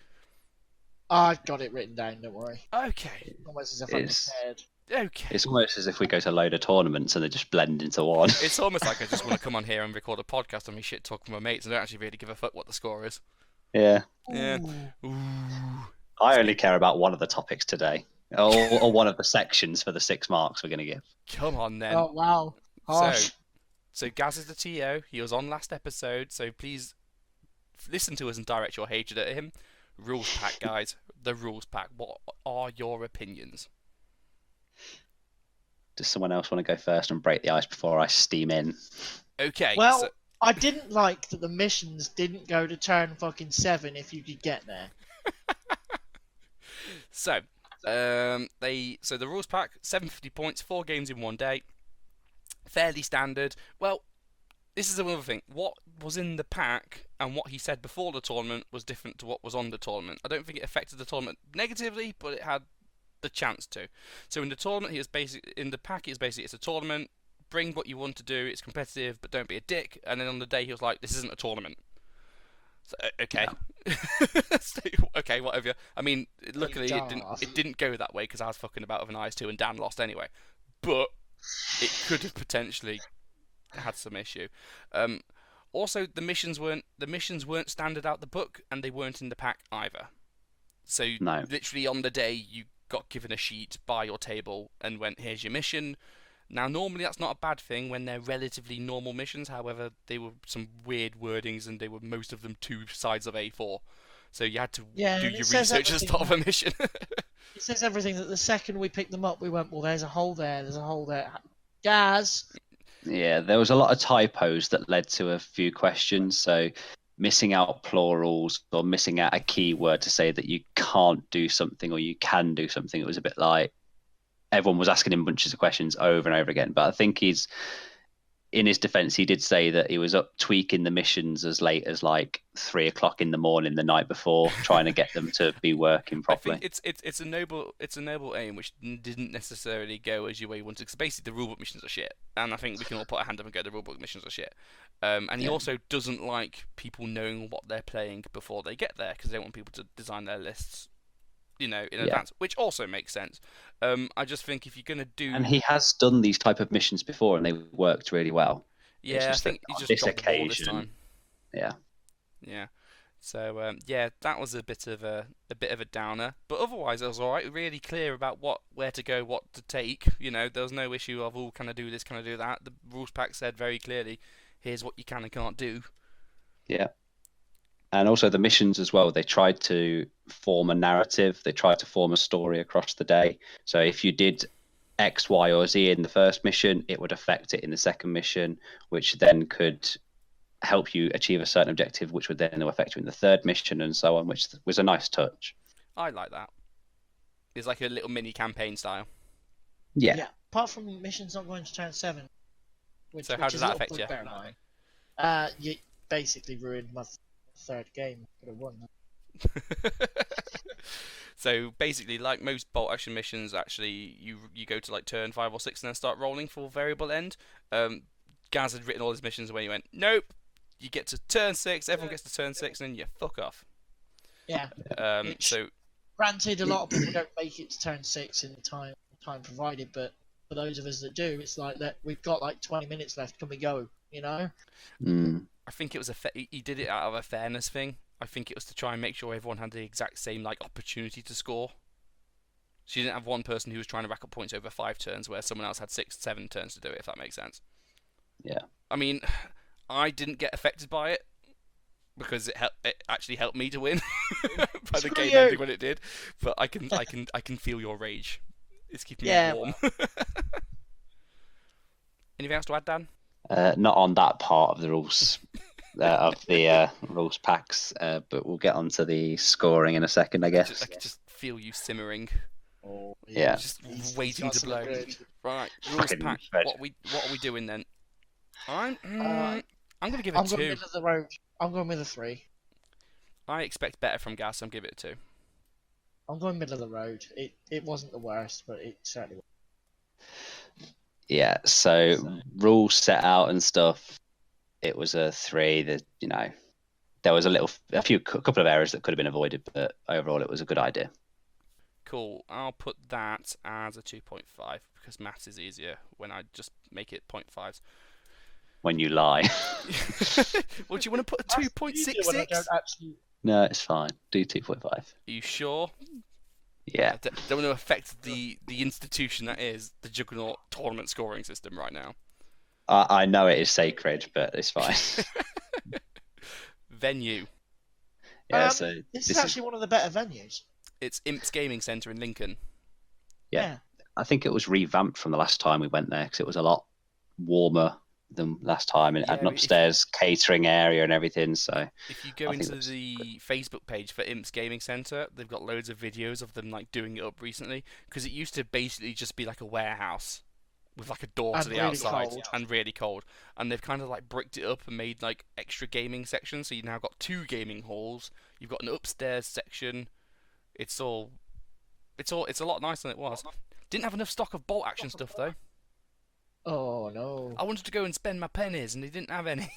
I've got it written down. Don't worry. Okay. Almost as if I'm It's- prepared. Okay. It's almost as if we go to a load of tournaments and they just blend into one. It's almost like I just want to come on here and record a podcast on me shit talking with my mates and don't actually really give a fuck what the score is. Yeah. Yeah. Ooh. Ooh. I only care about one of the topics today. Or one of the sections for the 6 marks we're going to give. Come on then. Oh wow. Harsh. So Gaz is the TO. He was on last episode, so please listen to us and direct your hatred at him. Rules pack, guys. The rules pack. What are your opinions? Does someone else want to go first and break the ice before I steam in? Okay. Well, so, I didn't like that the missions didn't go to turn fucking 7 if you could get there. So, the rules pack, 750 points, 4 games in 1 day, fairly standard. Well, this is another thing. What was in the pack and what he said before the tournament was different to what was on the tournament. I don't think it affected the tournament negatively, but it had the chance to. So in the tournament, it's a tournament. Bring what you want to do. It's competitive, but don't be a dick. And then on the day, he was like, "This isn't a tournament." So, okay. So, okay, whatever. I mean, luckily it didn't go that way because I was fucking about with an IS-2 and Dan lost anyway. But it could have potentially had some issue. Also, the missions weren't standard out the book, and they weren't in the pack either. So No. literally on the day you got given a sheet by your table and went, "Here's your mission." Now, normally that's not a bad thing when they're relatively normal missions. However, they were some weird wordings, and they were most of them 2 sides of A4. So you had to do your research as part of a mission. It says everything that the second we picked them up, we went, well, there's a hole there, there's a hole there. Gaz! Yeah, there was a lot of typos that led to a few questions. So missing out plurals or missing out a keyword to say that you can't do something or you can do something. It was a bit like everyone was asking him bunches of questions over and over again. But I think he's, in his defense, he did say that he was up tweaking the missions as late as like 3 o'clock in the morning the night before, trying to get them to be working properly. I think it's a noble aim which didn't necessarily go as you way you wanted. Because basically the rulebook missions are shit, and I think we can all put our hand up and go the rulebook missions are shit. And he also doesn't like people knowing what they're playing before they get there because they want people to design their lists, in advance, which also makes sense. I just think if you're gonna do, and he has done these type of missions before, and they worked really well. Yeah, I think he just this dropped the ball this occasion, time. Yeah. So that was a bit of a downer, but otherwise it was all right. Really clear about where to go, what to take. There was no issue of can I do this, can I do that. The rules pack said very clearly, here's what you can and can't do. Yeah. And also the missions as well, they tried to form a narrative. They tried to form a story across the day. So if you did X, Y, or Z in the first mission, it would affect it in the second mission, which then could help you achieve a certain objective, which would then affect you in the third mission and so on, which was a nice touch. I like that. It's like a little mini campaign style. Yeah. Apart from missions not going to turn 7. So how does that affect you? You basically ruined my third game. Could have won. So basically, like most bolt action missions, actually you go to like turn 5 or 6 and then start rolling for variable end. Gaz had written all his missions when he went, nope. You get to turn 6, everyone gets to turn 6, and then you fuck off. Yeah. So granted, a lot of people don't make it to turn 6 in the time provided, but for those of us that do, it's like that we've got like 20 minutes left. Can we go? I think it was he did it out of a fairness thing. I think it was to try and make sure everyone had the exact same opportunity to score. So you didn't have one person who was trying to rack up points over 5 turns, where someone else had 6, 7 turns to do it. If that makes sense. Yeah. I mean, I didn't get affected by it because it actually helped me to win by the game ending when it did. But I can feel your rage. It's keeping me warm. Anything else to add, Dan? Not on that part of the rules of the rules packs, but we'll get onto the scoring in a second, I guess. I could just feel you simmering. Oh, yeah. Just waiting to blow. Right, rules pack. What are we doing then? I'm going to give it 2. I'm going middle of the road. I'm going with a 3. I expect better from Gas. I'm giving it a 2. I'm going middle of the road. It wasn't the worst, but it certainly was. Yeah, so rules set out and stuff, it was a 3. That there was a couple of errors that could have been avoided, but overall it was a good idea. Cool. I'll put that as a 2.5 because maths is easier when I just make it 0.5s. When you lie. Well, do you want to put a 2.66? No, it's fine. Do 2.5. Are you sure? Yeah. I don't want to affect the institution that is the Juggernaut tournament scoring system right now. I know it is sacred, but it's fine. Venue. Yeah, this is actually one of the better venues. It's Imps Gaming Centre in Lincoln. Yeah. I think it was revamped from the last time we went there because it was a lot warmer than last time, and had an upstairs catering area and everything. So if you go into the Facebook page for Imps Gaming Centre, they've got loads of videos of them doing it up recently, because it used to basically just be like a warehouse with a door to the outside and really cold, and they've kind of bricked it up and made extra gaming sections. So you now got 2 gaming halls. You've got an upstairs section. It's a lot nicer than it was. Didn't have enough stock of bolt action stuff though. Oh no! I wanted to go and spend my pennies, and they didn't have any.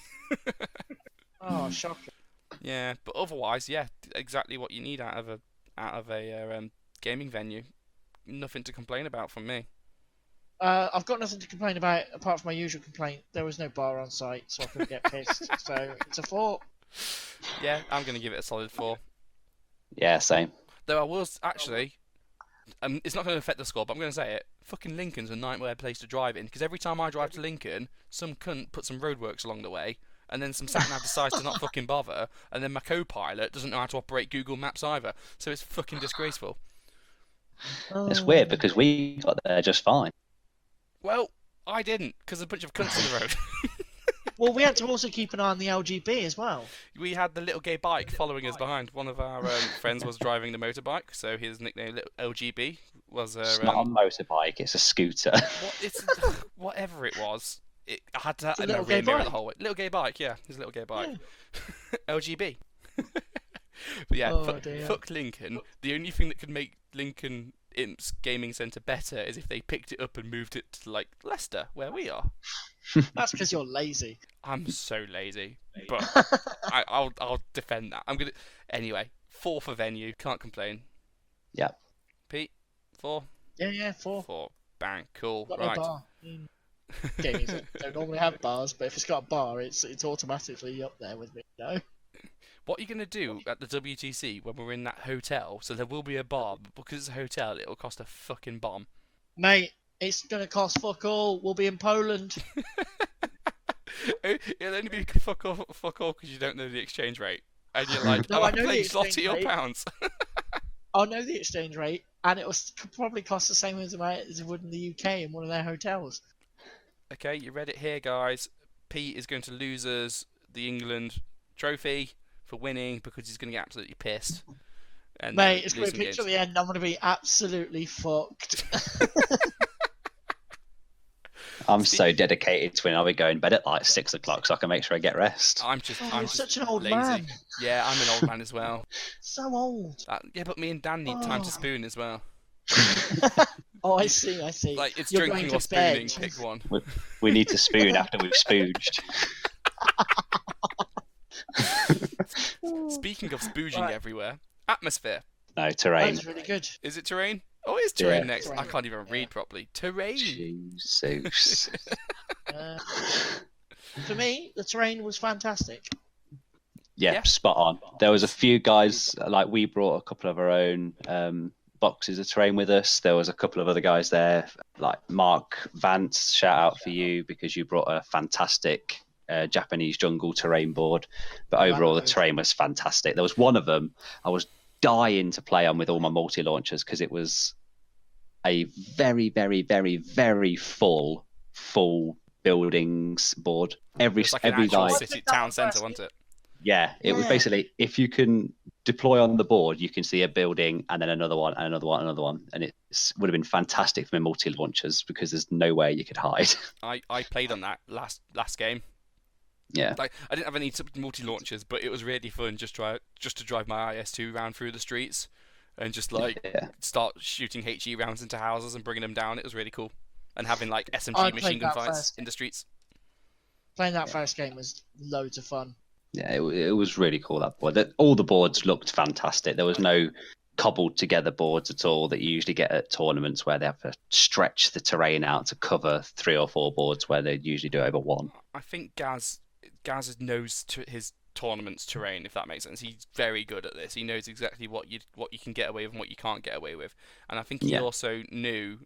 Oh, shocking! Yeah, but otherwise, yeah, exactly what you need out of a gaming venue. Nothing to complain about from me. I've got nothing to complain about apart from my usual complaint. There was no bar on site, so I couldn't get pissed. So it's a 4. Yeah, I'm going to give it a solid 4. Yeah, same. Though I was actually. It's not going to affect the score, but I'm going to say it. Fucking Lincoln's a nightmare place to drive in, because every time I drive to Lincoln, some cunt put some roadworks along the way, and then some sat-nav decides to not fucking bother, and then my co-pilot doesn't know how to operate Google Maps either, so it's fucking disgraceful. It's weird Oh. because we got there just fine. Well, I didn't, because a bunch of cunts in the road. Well, we had to also keep an eye on the LGB as well. We had the little gay bike following us behind. One of our friends was driving the motorbike, so his nickname, Little LGB, was It's not a motorbike; it's a scooter. whatever it was. I had to It's a in my little rear gay mirror bike. the whole way. Little gay bike, yeah, his little gay bike. Yeah. LGB. But yeah, Oh, dear. fuck Lincoln. The only thing that could make Lincoln Imps Gaming Centre better is if they picked it up and moved it to like Leicester, where we are. That's because you're lazy. I'm so lazy, but I'll defend that. I'm gonna anyway. 4 for venue, can't complain. Yeah. Pete, 4. Yeah, 4. 4. Bang, cool. Got Right. no bar. Gaming don't normally have bars, but if it's got a bar, it's automatically up there with me. No. What are you gonna do at the WTC when we're in that hotel? So there will be a bar, but because it's a hotel, it'll cost a fucking bomb. Mate, it's gonna cost fuck all. We'll be in Poland. It'll only be fuck all because you don't know the exchange rate, and you're like, No, oh, I I'm know the playing exchange zloty or rate. pounds. I'll know the exchange rate, and it will probably cost the same amount as it would in the UK in one of their hotels. Okay, you read it here, guys. Pete is going to lose us the England trophy for winning because he's going to get absolutely pissed. And Mate, it's going lose to some be a picture at games. the end. I'm going to be absolutely fucked. I'm so dedicated to when I'll be going to bed at like 6 o'clock so I can make sure I get rest. I'm just You're such an old lazy. man. Yeah, I'm an old man as well. So old. Yeah, but me and Dan need time to spoon as well. Oh, I see. Like, it's You're drinking going or to bed. spooning, pick one. We need to spoon after we've spooged. Speaking of spooging Right. everywhere, atmosphere. No, terrain. That's really good. Is it terrain? Oh, it's terrain Yeah. next. I Terrain. can't even read properly. Terrain. Jesus. Uh, for me, the terrain was fantastic. Yeah, Yeah. spot on. There was a few guys, like we brought a couple of our own boxes of terrain with us. There was a couple of other guys there, like Mark Vance, shout out for you because you brought a fantastic Japanese jungle terrain board. But overall, the terrain was fantastic. There was one of them I was dying to play on with all my multi-launchers because it was a very, very, very, very full buildings board. Every It's like an every actual night. city town centre, wasn't it? Yeah, it was Yeah. basically if you can deploy on the board, you can see a building and then another one and another one, and another one, and it would have been fantastic for my multi launchers because there's nowhere you could hide. I played on that last game. Yeah, Like, I didn't have any multi launchers, but it was really fun just to drive my IS2 round through the streets and just like yeah, start shooting HE rounds into houses and bringing them down. It was really cool, and having like I SMG played machine gun that fights first. in the streets. Playing that first game was loads of fun. yeah. It was really cool, that board. All the boards looked fantastic. There was no cobbled together boards at all that you usually get at tournaments where they have to stretch the terrain out to cover 3 or 4 boards where they usually do over 1. I think Gaz knows his tournament's terrain, if that makes sense. He's very good at this. He knows exactly what you can get away with and what you can't get away with. And I think he Yeah. also knew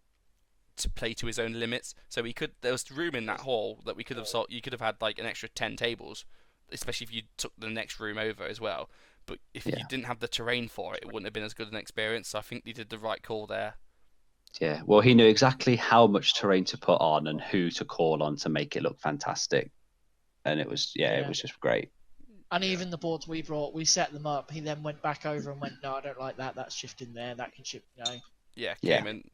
to play to his own limits. So there was room in that hall that we could have you could have had like an extra 10 tables, especially if you took the next room over as well. But if you Yeah. didn't have the terrain for it, it wouldn't have been as good an experience. So I think they did the right call there. Yeah, well, he knew exactly how much terrain to put on and who to call on to make it look fantastic. And it was, it Yeah. was just great. And even the boards we brought, we set them up. He then went back over and went, "No, I don't like that. That's shifting there. That can shift." Yeah, Yeah. came in.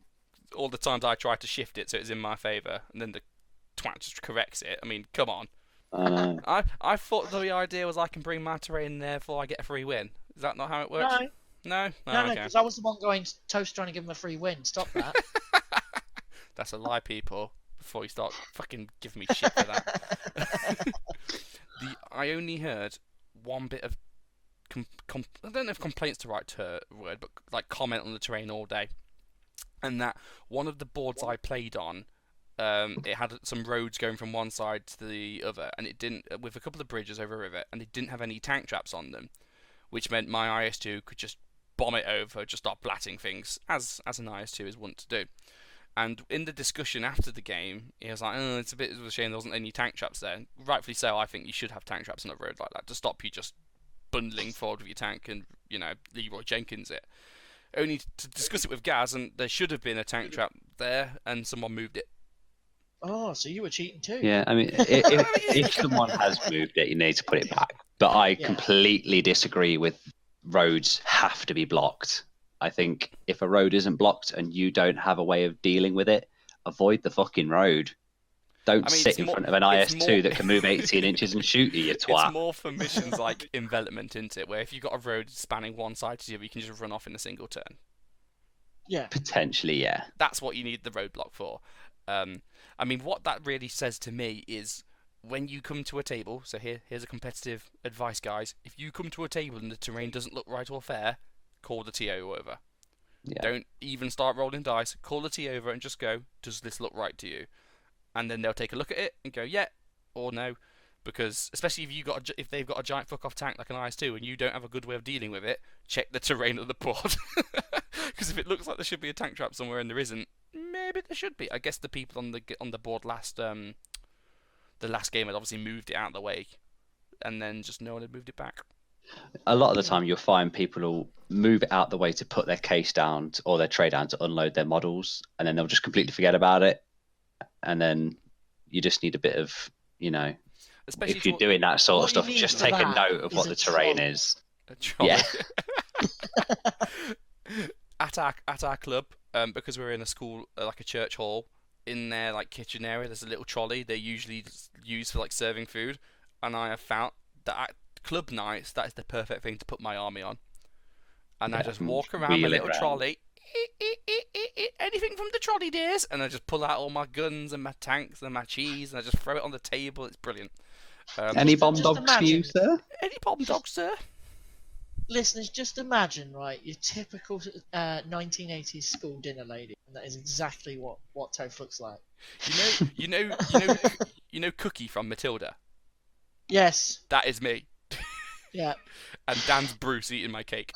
All the times I tried to shift it so it's in my favour, and then the twat just corrects it. I mean, come on. I thought the idea was I can bring my terrain in there before I get a free win. Is that not how it works? No, No? no, Okay. because I was the one going toast trying to give him a free win. Stop that. That's a lie, people. Before you start fucking giving me shit for that. I only heard one bit of I don't know if complaints the right word, but like comment on the terrain all day, and that one of the boards I played on, it had some roads going from one side to the other, and it didn't, with a couple of bridges over a river, and they didn't have any tank traps on them, which meant my IS2 could just bomb it over, just start blatting things, as an IS2 is wont to do. And in the discussion after the game, he was like, "Oh, it's a bit of a shame there wasn't any tank traps there." Rightfully so. I think you should have tank traps on a road like that to stop you just bundling forward with your tank and, Leroy Jenkins it. only to discuss it with Gaz, and there should have been a tank trap there, and someone moved it. Oh, so you were cheating too? Yeah, I mean, if someone has moved it, you need to put it back. But I completely disagree with roads have to be blocked. I think if a road isn't blocked and you don't have a way of dealing with it, avoid the fucking road. Don't sit in front of an IS-2 that can move 18 inches and shoot you twat. It's more for missions like Envelopment, isn't it? Where if you've got a road spanning one side to the other, you can just run off in a single turn. Yeah. Potentially, yeah. That's what you need the roadblock for. I mean, what that really says to me is when you come to a table, so here's a competitive advice, guys. If you come to a table and the terrain doesn't look right or fair, call the TO over. Yeah. Don't even start rolling dice. Call the TO over and just go, does this look right to you? And then they'll take a look at it and go, yeah or no. Because especially if they've got a giant fuck off tank like an IS-2 and you don't have a good way of dealing with it, check the terrain of the board. Because if it looks like there should be a tank trap somewhere and there isn't, maybe there should be. I guess the people on the board the last game had obviously moved it out of the way, and then just no one had moved it back. A lot of the time, you'll find people will move it out the way to put their case down or their tray down to unload their models, and then they'll just completely forget about it. And then you just need a bit of, Especially if you're doing that sort of stuff, just take a note of what the terrain is. Yeah. At our club, because we're in a school, like a church hall, in their like kitchen area, there's a little trolley they usually use for like serving food, and I have found that at club nights that is the perfect thing to put my army on, and I just walk around my little trolley. Anything from the trolley, dears, and I just pull out all my guns and my tanks and my cheese, and I just throw it on the table. It's brilliant. Any bomb dogs for you, sir? Any bomb dogs, sir? Listeners, just imagine, right, your typical 1980s school dinner lady, and that is exactly what Topher looks like. You know Cookie from Matilda? Yes. That is me. Yeah. And Dan's Bruce eating my cake.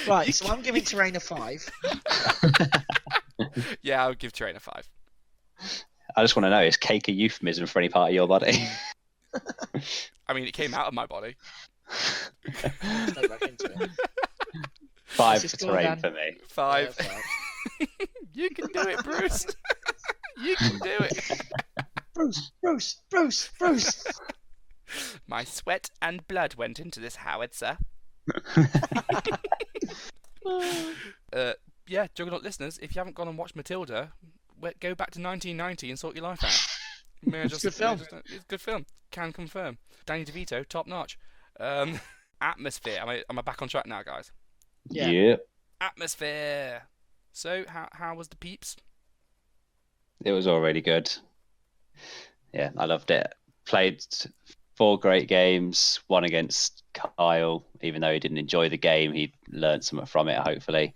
Right, so I'm giving terrain a 5. Yeah, I'll give terrain a 5. I just want to know, is cake a euphemism for any part of your body? I mean, it came out of my body. Go back into it. 5 for terrain for me. 5. Yeah, 5. You can do it, Bruce. You can do it. Bruce. My sweat and blood went into this howitzer. Yeah, Juggernaut listeners, if you haven't gone and watched Matilda, go back to 1990 and sort your life out. It's a good film. It's a good film. Can confirm. Danny DeVito, top notch. Atmosphere. Am I back on track now, guys? Yeah. Yep. Atmosphere. So, how was the peeps? It was already good. Yeah, I loved it. Played 4 great games. One against Kyle, even though he didn't enjoy the game, he learned something from it, hopefully.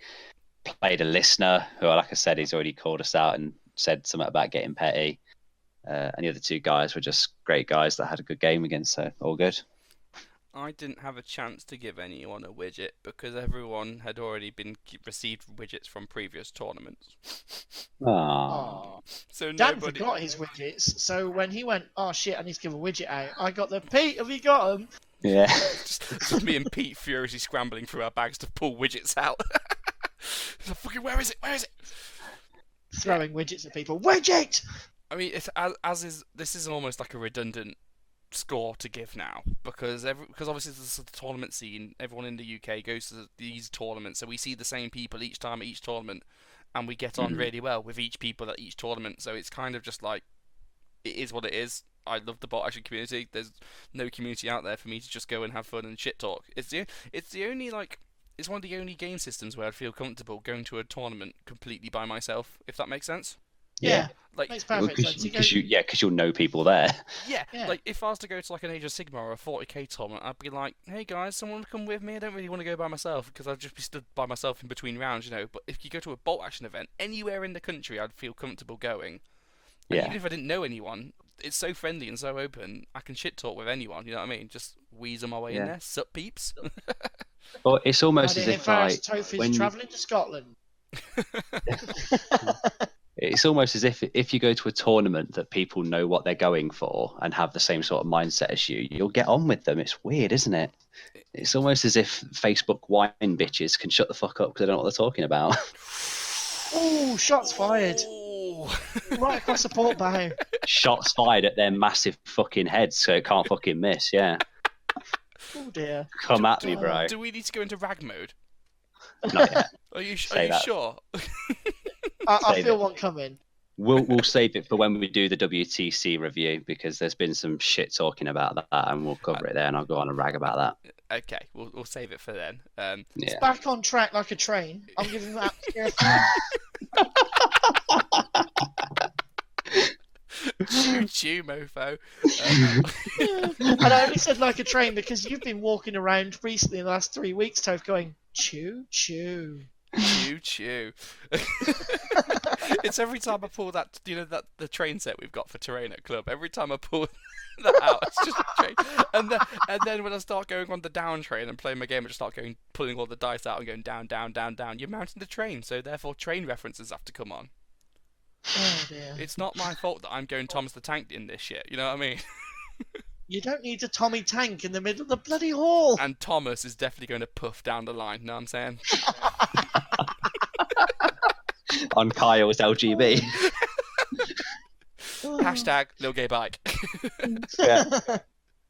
Played a listener who, like I said, he's already called us out and said something about getting petty. And the other 2 guys were just great guys that had a good game against, so all good. I didn't have a chance to give anyone a widget because everyone had already received widgets from previous tournaments. Aww. So Dan nobody forgot his widgets, so when he went, oh shit, I need to give a widget out, I got the Pete, have you got them? Yeah. just me and Pete furiously scrambling through our bags to pull widgets out. So fucking, where is it? Throwing widgets at people. Widget! I mean, it's this is almost like a redundant score to give now because obviously this is the tournament scene. Everyone in the UK goes to these tournaments, so we see the same people each time at each tournament, and we get on really well with each people at each tournament. So it's kind of just like it is what it is. I love the bot action community. There's no community out there for me to just go and have fun and shit talk. It's one of the only game systems where I'd feel comfortable going to a tournament completely by myself, if that makes sense. Yeah. Like, makes perfect sense. Because you'll know people there. Yeah, like if I was to go to like an Age of Sigmar or a 40k tournament, I'd be like, hey guys, someone come with me. I don't really want to go by myself because I'd just be stood by myself in between rounds, But if you go to a bolt action event anywhere in the country, I'd feel comfortable going. And even if I didn't know anyone, it's so friendly and so open. I can shit talk with anyone. You know what I mean? Just weasel my way in there. Sup, peeps. Well, it's almost as if Topher's travelling to Scotland. It's almost as if you go to a tournament that people know what they're going for and have the same sort of mindset as you, you'll get on with them. It's weird, isn't it? It's almost as if Facebook wine bitches can shut the fuck up because they don't know what they're talking about. Oh, shots fired. Oh. Right across the port bow. Shots fired at their massive fucking heads so it can't fucking miss, yeah. Oh dear. Come at me, bro. Do we need to go into rag mode? Not yet. Are you Say that. sure? I Save feel it. one coming. We'll save it for when we do the WTC review because there's been some shit talking about that and we'll cover it there and I'll go on and rag about that. Okay, we'll save it for then. It's Yeah. back on track like a train. I'm giving that. Chew, mofo. And I only said like a train because you've been walking around recently in the last 3 weeks, Toph, going choo choo. Chew. It's every time I pull that, that the train set we've got for terrain at club. Every time I pull that out, it's just a train. And then when I start going on the down train and playing my game, I just start pulling all the dice out and going down, down, down, down. You're mounting the train, so therefore train references have to come on. Oh dear. It's not my fault that I'm going Thomas the Tank in this shit. You know what I mean? You don't need a Tommy Tank in the middle of the bloody hall. And Thomas is definitely going to puff down the line. Know what I'm saying? On Kyle's LGB. Hashtag Lil Gay Bike. Yeah.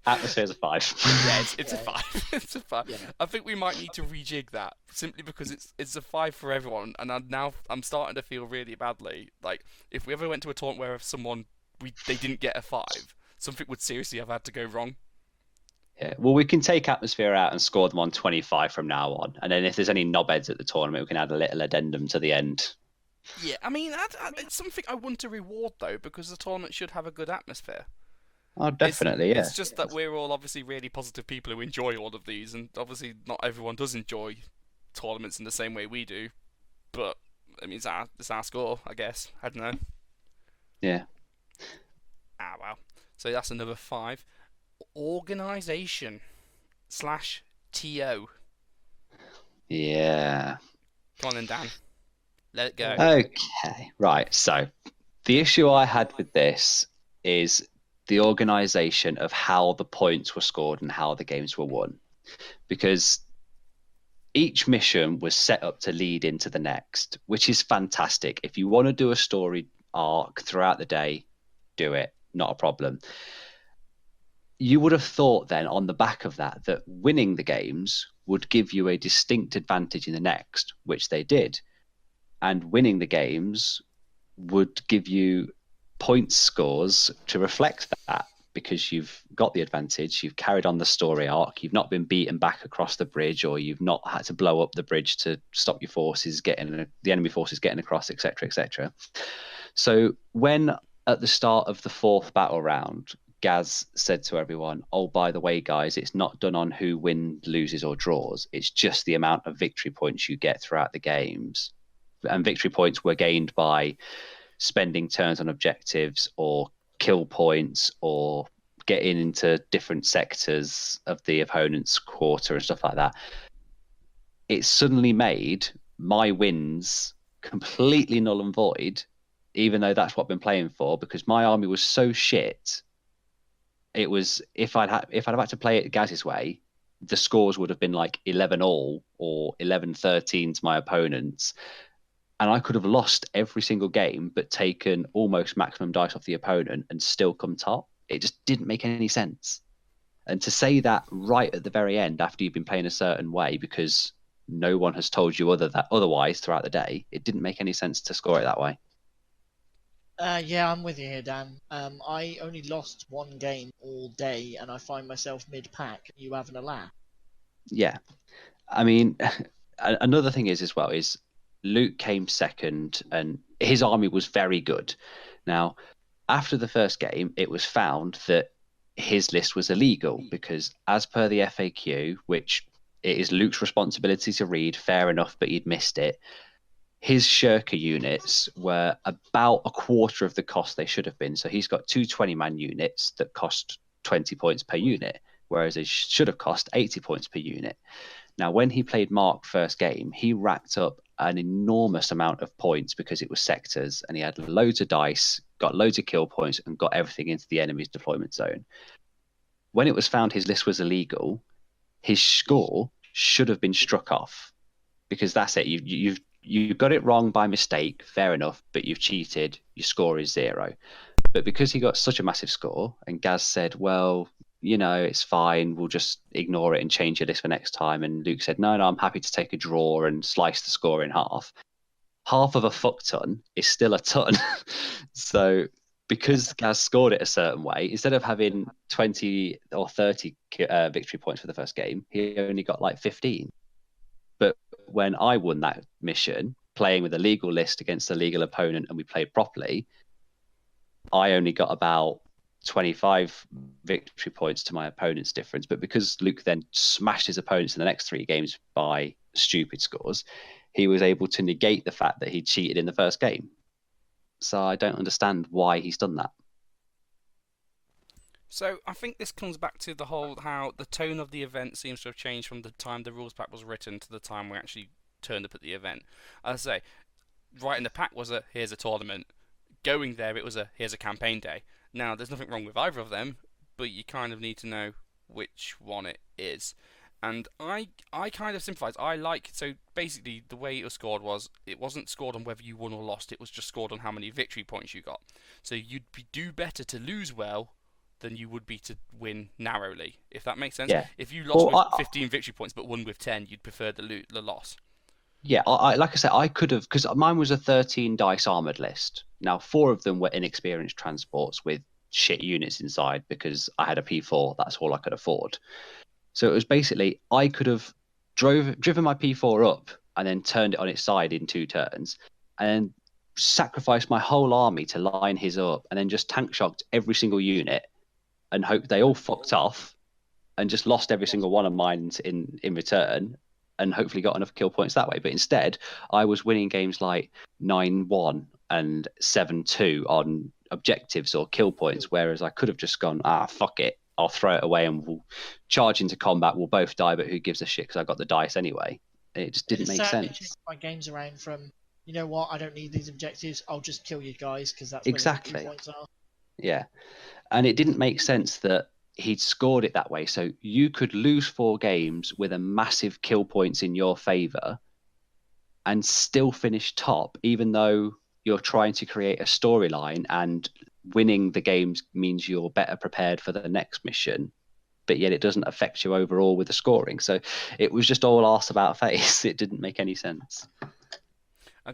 Atmosphere's a 5. Yeah, it's a 5. It's a 5. Yeah. I think we might need to rejig that simply because it's a 5 for everyone, and I'm starting to feel really badly. Like if we ever went to a tournament where they didn't get a 5, something would seriously have had to go wrong. Yeah. Well, we can take atmosphere out and score them on 25 from now on, and then if there's any knobheads at the tournament, we can add a little addendum to the end. Yeah, I mean it's something I want to reward though because the tournament should have a good atmosphere. Oh, definitely, yeah. It's just that we're all obviously really positive people who enjoy all of these, and obviously not everyone does enjoy tournaments in the same way we do. But I mean, it's our score, I guess. I don't know. Yeah. Ah, wow. So that's another 5. Organisation / TO. Yeah. Come on then, Dan. Let it go. Okay, right. So the issue I had with this is the organisation of how the points were scored and how the games were won. Because each mission was set up to lead into the next, which is fantastic. If you want to do a story arc throughout the day, do it. Not a problem. You would have thought then on the back of that winning the games would give you a distinct advantage in the next, which they did. And winning the games would give you point scores to reflect that because you've got the advantage, you've carried on the story arc, you've not been beaten back across the bridge, or you've not had to blow up the bridge to stop your forces the enemy forces getting across, etc., etc. So when at the start of the 4th battle round, Gaz said to everyone, "Oh, by the way, guys, it's not done on who wins, loses, or draws. It's just the amount of victory points you get throughout the games." And victory points were gained by spending turns on objectives or kill points or getting into different sectors of the opponent's quarter and stuff like that. It suddenly made my wins completely null and void, even though that's what I've been playing for, because my army was so shit. It was if I'd had to play it Gaz's way, the scores would have been like 11-all or 11-13 to my opponents. And I could have lost every single game, but taken almost maximum dice off the opponent and still come top. It just didn't make any sense. And to say that right at the very end, after you've been playing a certain way, because no one has told you otherwise throughout the day, it didn't make any sense to score it that way. Yeah, I'm with you here, Dan. I only lost 1 game all day, and I find myself mid-pack. You having a laugh? Yeah. I mean, another thing is Luke came second and his army was very good. Now, after the first game, it was found that his list was illegal because as per the FAQ, which it is Luke's responsibility to read, fair enough, but he'd missed it, his Shirker units were about a quarter of the cost they should have been. So he's got 2 20-man units that cost 20 points per unit, whereas it should have cost 80 points per unit. Now, when he played Mark first game, he racked up an enormous amount of points because it was sectors, and he had loads of dice, got loads of kill points, and got everything into the enemy's deployment zone. When it was found his list was illegal, his score should have been struck off, because that's it. You got it wrong by mistake, fair enough, but you've cheated. Your score is 0. But because he got such a massive score, and Gaz said, well, it's fine, we'll just ignore it and change your list for next time. And Luke said, no, I'm happy to take a draw and slice the score in half. Half of a fuck ton is still a ton. So because Gaz scored it a certain way, instead of having 20 or 30 victory points for the first game, he only got like 15. But when I won that mission, playing with a legal list against a legal opponent, and we played properly, I only got about 25 victory points to my opponent's difference. But because Luke then smashed his opponents in the next 3 games by stupid scores, he was able to negate the fact that he cheated in the first game. So I don't understand why he's done that. So I think this comes back to the whole how the tone of the event seems to have changed from the time the rules pack was written to the time we actually turned up at the event. As I say, writing the pack was here's a tournament. Going there, it was here's a campaign day. Now, there's nothing wrong with either of them, but you kind of need to know which one it is. And I kind of sympathise. So basically the way it was scored was, it wasn't scored on whether you won or lost, it was just scored on how many victory points you got. So you'd do better to lose well than you would be to win narrowly, if that makes sense. Yeah. If you lost with 15 victory points but won with 10, you'd prefer the loss. Yeah, like I said, I could have, because mine was a 13 dice armored list. Now, 4 of them were inexperienced transports with shit units inside because I had a P4. That's all I could afford. So it was basically, I could have driven my P4 up and then turned it on its side in 2 turns, and sacrificed my whole army to line his up, and then just tank shocked every single unit and hoped they all fucked off, and just lost every single one of mine in return, and hopefully got enough kill points that way. But instead, I was winning games like 9-1 and 7-2 on objectives or kill points, whereas I could have just gone, fuck it, I'll throw it away and we'll charge into combat, we'll both die, but who gives a shit because I got the dice anyway. It just didn't make sense. Changed my games around from, you know what, I don't need these objectives, I'll just kill you guys because that's exactly where the points are. Yeah, and it didn't make sense that he'd scored it that way. So you could lose 4 games with a massive kill points in your favor and still finish top, even though you're trying to create a storyline, and winning the games means you're better prepared for the next mission, but yet it doesn't affect you overall with the scoring. So it was just all arse about face. It didn't make any sense.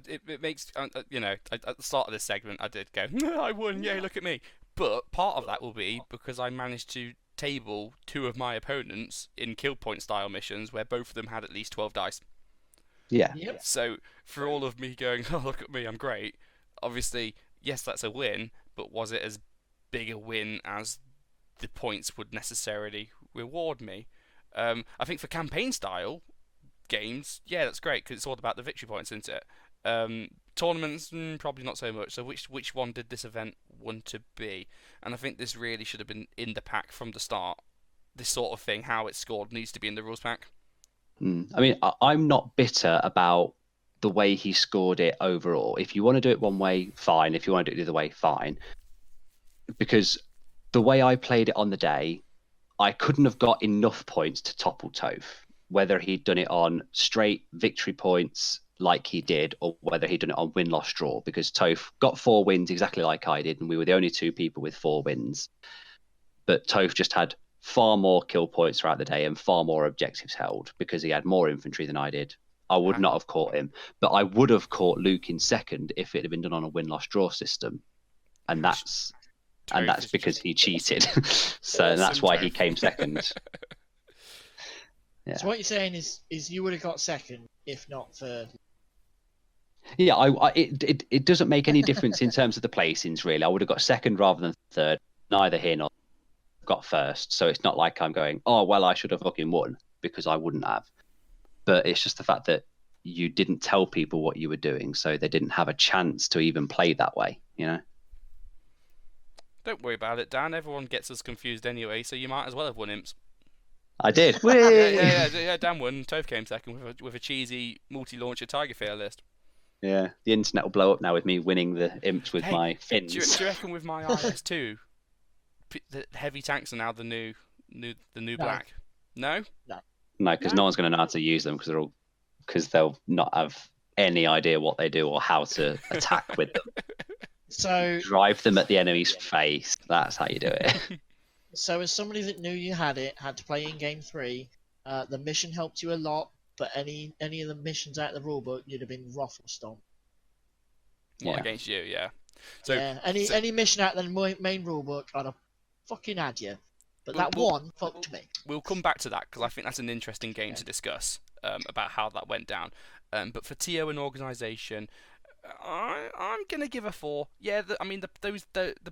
It makes, at the start of this segment, I did go, I won, yay, look at me. But part of that will be because I managed to table 2 of my opponents in kill point style missions where both of them had at least 12 dice. Yeah. Yep. So for all of me going, oh, look at me, I'm great, obviously, yes, that's a win, but was it as big a win as the points would necessarily reward me? I think for campaign style games, yeah, that's great because it's all about the victory points, isn't it? Tournaments, probably not so much. So which one did this event want to be? And I think this really should have been in the pack from the start. This sort of thing, how it's scored, needs to be in the rules pack. I mean, I'm not bitter about the way he scored it overall. If you want to do it one way, fine. If you want to do it the other way, fine. Because the way I played it on the day, I couldn't have got enough points to topple Toph, whether he'd done it on straight victory points like he did, or whether he'd done it on win-loss draw, because Toph got 4 wins exactly like I did, and we were the only 2 people with 4 wins. But Toph just had far more kill points throughout the day and far more objectives held because he had more infantry than I did. I would not have caught him, but I would have caught Luke in second if it had been done on a win-loss draw system, and that's because he cheated. So awesome, that's why he came second. Yeah. So what you're saying is you would have got second if not for. Yeah, it doesn't make any difference in terms of the placings, really. I would have got second rather than third. Neither here nor got first. So it's not like I'm going, oh, well, I should have fucking won, because I wouldn't have. But it's just the fact that you didn't tell people what you were doing, so they didn't have a chance to even play that way, you know? Don't worry about it, Dan. Everyone gets us confused anyway, so you might as well have won Imps. I did. Yeah. Dan won. Topher came second with a cheesy multi-launcher Tiger Fair list. Yeah, the internet will blow up now with me winning the imps with my fins. Do you reckon with my IS2, the heavy tanks are now the new black? No. No, because no one's going to know how to use them because they'll not have any idea what they do or how to attack with them. So drive them at the enemy's face. That's how you do it. So as somebody that knew you had to play in game 3, the mission helped you a lot, but any of the missions out of the rulebook, you'd have been ruffle stomped. Against you, yeah. So any mission out of the main rulebook, I'd have fucking had you. But that one fucked me. We'll come back to that because I think that's an interesting game to discuss about how that went down. But for TO and organisation, I'm gonna give a 4. Yeah, the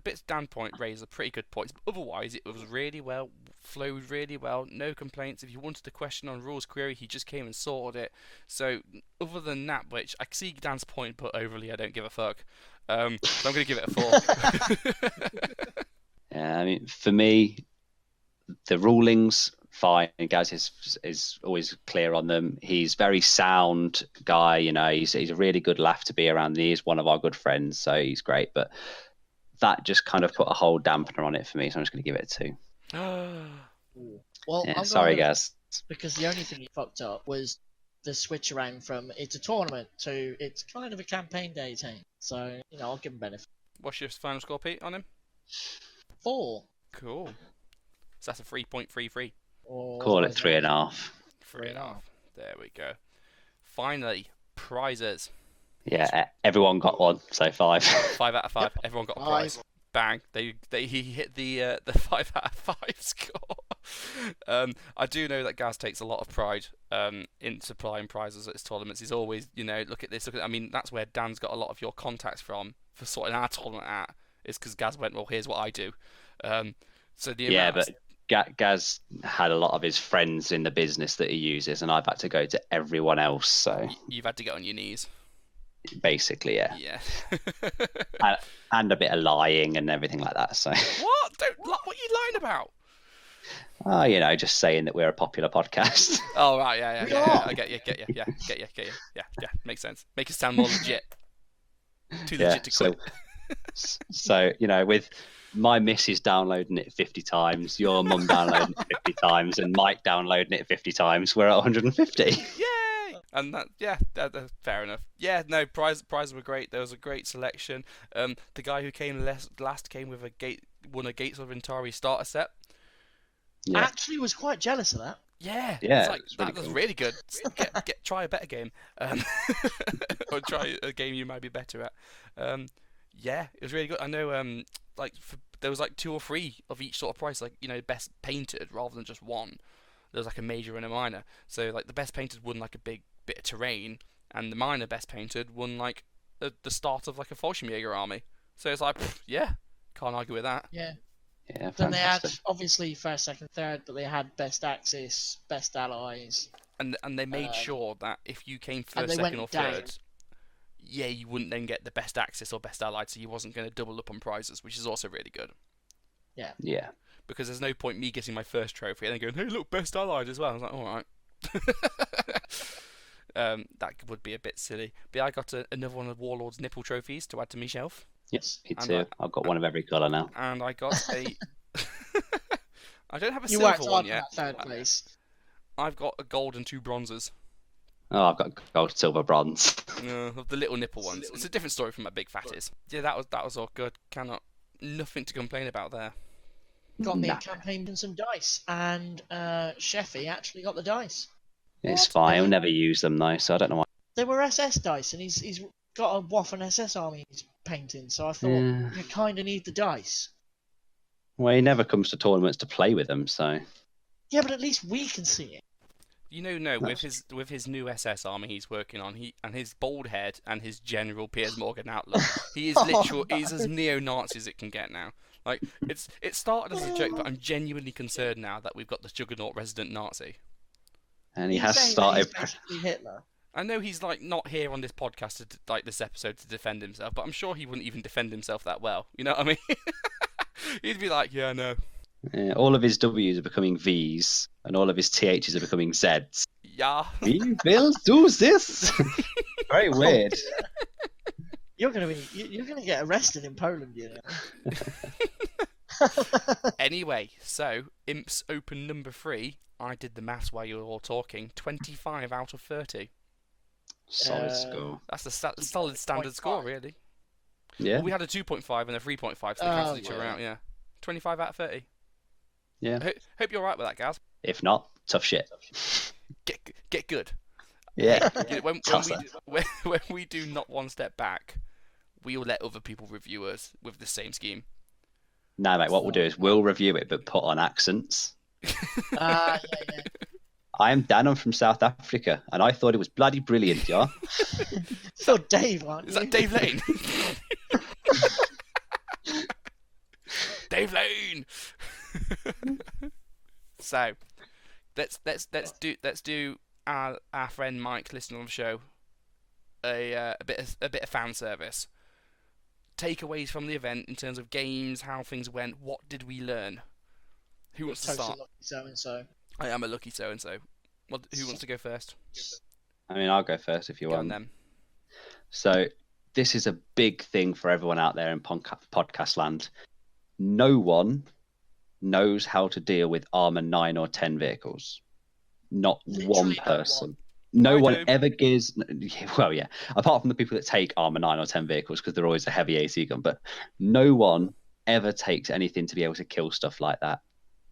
bits Dan raised are pretty good points. But otherwise, it was really well flowed, really well. No complaints. If you wanted a question on rules query, he just came and sorted it. So other than that, which I see Dan's point, but overly, I don't give a fuck. So I'm gonna give it a 4. Yeah, I mean, for me, the rulings fine. Gaz is always clear on them. He's very sound guy. He's a really good laugh to be around. He is one of our good friends, so he's great. But that just kind of put a whole dampener on it for me, so I'm just going to give it a 2. Well, yeah, sorry, Gaz. Because the only thing he fucked up was the switch around from it's a tournament to it's kind of a campaign day thing. So I'll give him benefit. What's your final score, Pete, on him? 4. Cool. So that's a 3.33. Call it 3.5. 3.5. There we go. Finally, prizes. Yeah, everyone got one, so 5. 5 out of 5. Yep. Everyone got a prize. Bang! He hit the 5 out of 5 score. I do know that Gaz takes a lot of pride in supplying prizes at his tournaments. He's always, look at this. I mean, that's where Dan's got a lot of your contacts from for sorting our tournament out. Is because Gaz went, well, here's what I do. So but Gaz had a lot of his friends in the business that he uses, and I've had to go to everyone else. So you've had to get on your knees. Basically, yeah. Yeah. and a bit of lying and everything like that. So what? What are you lying about? Oh, just saying that we're a popular podcast. Oh right, yeah. I get you. Yeah. Makes sense. Make it sound more legit. Too legit to quit. So with my missus downloading it 50 times, your mum downloading it 50 times, and Mike downloading it 50 times, we're at 150. Yay! And that, fair enough. Yeah, no, prizes were great. There was a great selection. The guy who came last came with won a Gates of Intari starter set. Yeah. I actually was quite jealous of that. Yeah, that was really good. Try a better game, or try a game you might be better at. Yeah, it was really good. I know, there was 2 or 3 of each sort of prize, best painted rather than just one. There was a major and a minor. So the best painted won a big bit of terrain, and the minor best painted won the start of a Fallschirmjäger army. So it's yeah, can't argue with that. Yeah. Yeah. Then they had obviously first, second, third, but they had best axis, best allies. And they made sure that if you came first, second, or third. Yeah, you wouldn't then get the best axis or best allied, so you wasn't going to double up on prizes, which is also really good. Yeah. Yeah. Because there's no point me getting my first trophy and then going, hey, look, best allied as well. I was like, all right. That would be a bit silly. But I got another one of Warlord's nipple trophies to add to my shelf. Yes, me too. I've got one of every colour now. And I got a... I don't have a silver one yet. Third place. I've got a gold and 2 bronzes. Oh, I've got gold, silver, bronze. Of the little nipple ones. It's a different story from my big fatties. Yeah, that was all good. Nothing to complain about there. Got me a campaign and some dice, and Sheffy actually got the dice. It's fine. I'll never use them though, so I don't know why. They were SS dice, and he's got a Waffen SS army he's painting, so I thought you kind of need the dice. Well, he never comes to tournaments to play with them, so. Yeah, but at least we can see it. With his new SS army he's working on, and his bald head and his general Piers Morgan outlook, he is he's as neo-Nazi as it can get now. It started as a joke, but I'm genuinely concerned now that we've got the Juggernaut resident Nazi. And he has started. Basically Hitler. I know he's not here on this podcast this episode to defend himself, but I'm sure he wouldn't even defend himself that well. You know what I mean? He'd be like, yeah, no. All of his W's are becoming V's, and all of his TH's are becoming Z's. Yeah. We will do this. Very weird. You're gonna get arrested in Poland, you know. Anyway, so Imps Open number 3. I did the maths while you were all talking. 25 out of 30. Solid score. That's a solid standard score, really. Yeah. Well, we had a 2.5 and a 3.5, so they cancelled each other out. Yeah. 25 out of 30. Yeah. Hope you're alright with that, Gaz. If not, tough shit. Get good. Yeah. You know, when we do not one step back, we'll let other people review us with the same scheme. No, mate, what we'll do is we'll review it, but put on accents. Yeah. I am Dan, I'm from South Africa, and I thought it was bloody brilliant, yeah? So Dave, aren't you? Is that Dave Lane? Dave Lane. So, let's do our friend Mike listening on the show a bit of fan service. Takeaways from the event in terms of games, how things went. What did we learn? Who wants to start? Lucky so-and-so. I am a lucky so-and-so. Who wants to go first? I mean, I'll go first if you Go on want. then. So, this is a big thing for everyone out there in podcast land. No one knows how to deal with armor 9 or 10 vehicles. Not one person. No one ever gives. Well, yeah. Apart from the people that take armor 9 or 10 vehicles because they're always a heavy AC gun, but no one ever takes anything to be able to kill stuff like that.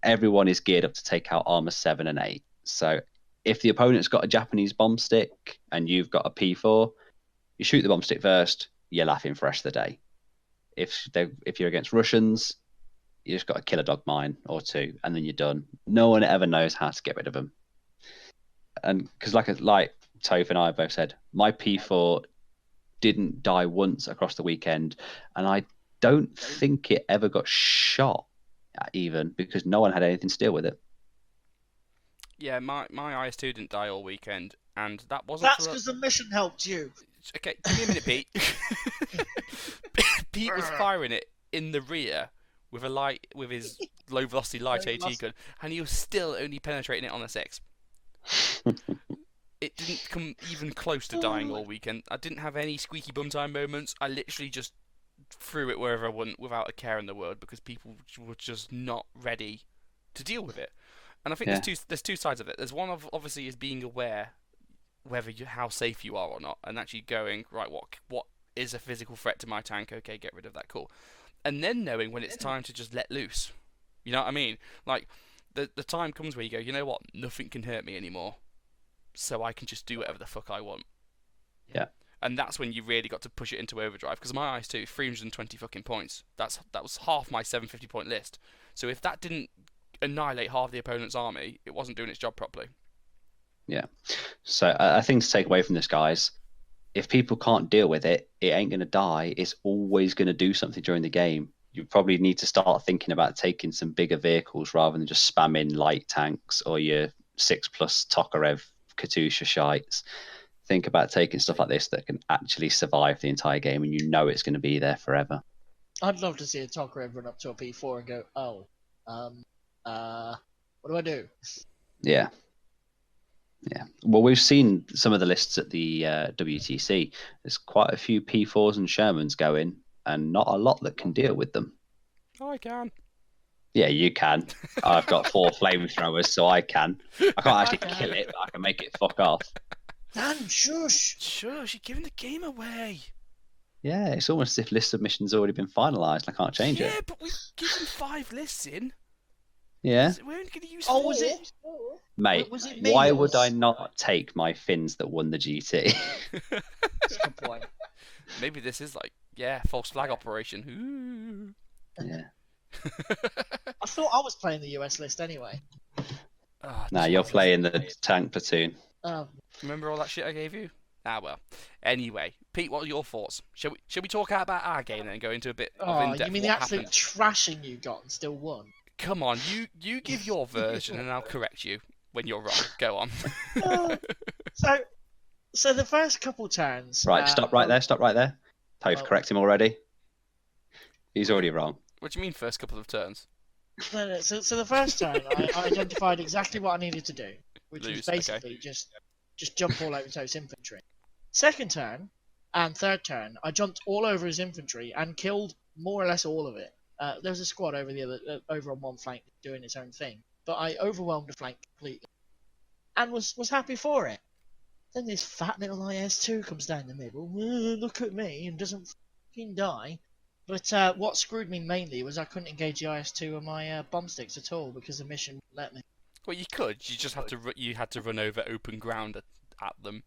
Everyone is geared up to take out armor 7 and 8. So if the opponent's got a Japanese bomb stick and you've got a P4, you shoot the bomb stick first. You're laughing for the rest of the day. If you're against Russians, you just got to kill a dog mine or 2, and then you're done. No one ever knows how to get rid of them. And because like Topher and I both said, my P4 didn't die once across the weekend, and I don't think it ever got shot even because no one had anything to deal with it. Yeah, my IS2 didn't die all weekend, and that wasn't. That's because the mission helped you. Okay, give me a minute, Pete. Pete was firing it in the rear with his low velocity light AT gun, and he was still only penetrating it on a 6. It didn't come even close to dying all weekend. I didn't have any squeaky bum time moments. I literally just threw it wherever I want without a care in the world because people were just not ready to deal with it. And I think there's two sides of it. There's one of obviously is being aware how safe you are or not, and actually going right. What is a physical threat to my tank? Okay, get rid of that. Cool. And then knowing when it's time to just let loose. You know what I mean? Like the time comes where you go, you know what? Nothing can hurt me anymore, so I can just do whatever the fuck I want. Yeah. And that's when you really got to push it into overdrive. Because my IS2, 320 fucking points. That was half my 750 point list. So if that didn't annihilate half the opponent's army, it wasn't doing its job properly. Yeah. So I think to take away from this, guys, if people can't deal with it, it ain't going to die. It's always going to do something during the game. You probably need to start thinking about taking some bigger vehicles rather than just spamming light tanks or your 6+ Tokarev Katyusha shites. Think about taking stuff like this that can actually survive the entire game and you know it's going to be there forever. I'd love to see a Tokarev run up to a P4 and go, what do I do? Yeah. Yeah. Well, we've seen some of the lists at the WTC. There's quite a few P4s and Shermans going and not a lot that can deal with them. Oh, I can. Yeah, you can. I've got 4 flamethrowers, so I can. I can't actually kill it, but I can make it fuck off. Dan, shush! Shush, you're giving the game away. Yeah, it's almost as if list submission's already been finalised. I can't change it. Yeah, but we've given 5 lists in. Yeah. We're only going to use 4. Oh, was it? Mate, Was it me why or would I not take my Finns that won the GT? That's a good point. Maybe this is false flag operation. Ooh. Yeah. I thought I was playing the US list anyway. Nah, you're playing the tank platoon. Remember all that shit I gave you? Ah, well. Anyway, Pete, what are your thoughts? Shall we talk about our game and go into a bit of in-depth? You mean the absolute trashing you got and still won? Come on, you give your version and I'll correct you when you're wrong. Go on. So the first couple turns. Right, stop right there. Topher, correct him already. He's already wrong. What do you mean first couple of turns? No, so the first turn, I identified exactly what I needed to do, which was Lose, okay. basically just jump all over Toth's infantry. Second turn and third turn, I jumped all over his infantry and killed more or less all of it. There was a squad over on one flank doing its own thing, but I overwhelmed the flank completely and was happy for it. Then this fat little IS-2 comes down the middle, look at me, and doesn't fucking die. But what screwed me mainly was I couldn't engage the IS-2 on my bomb sticks at all because the mission wouldn't let me. Well, you could. You just have to. You had to run over open ground at them.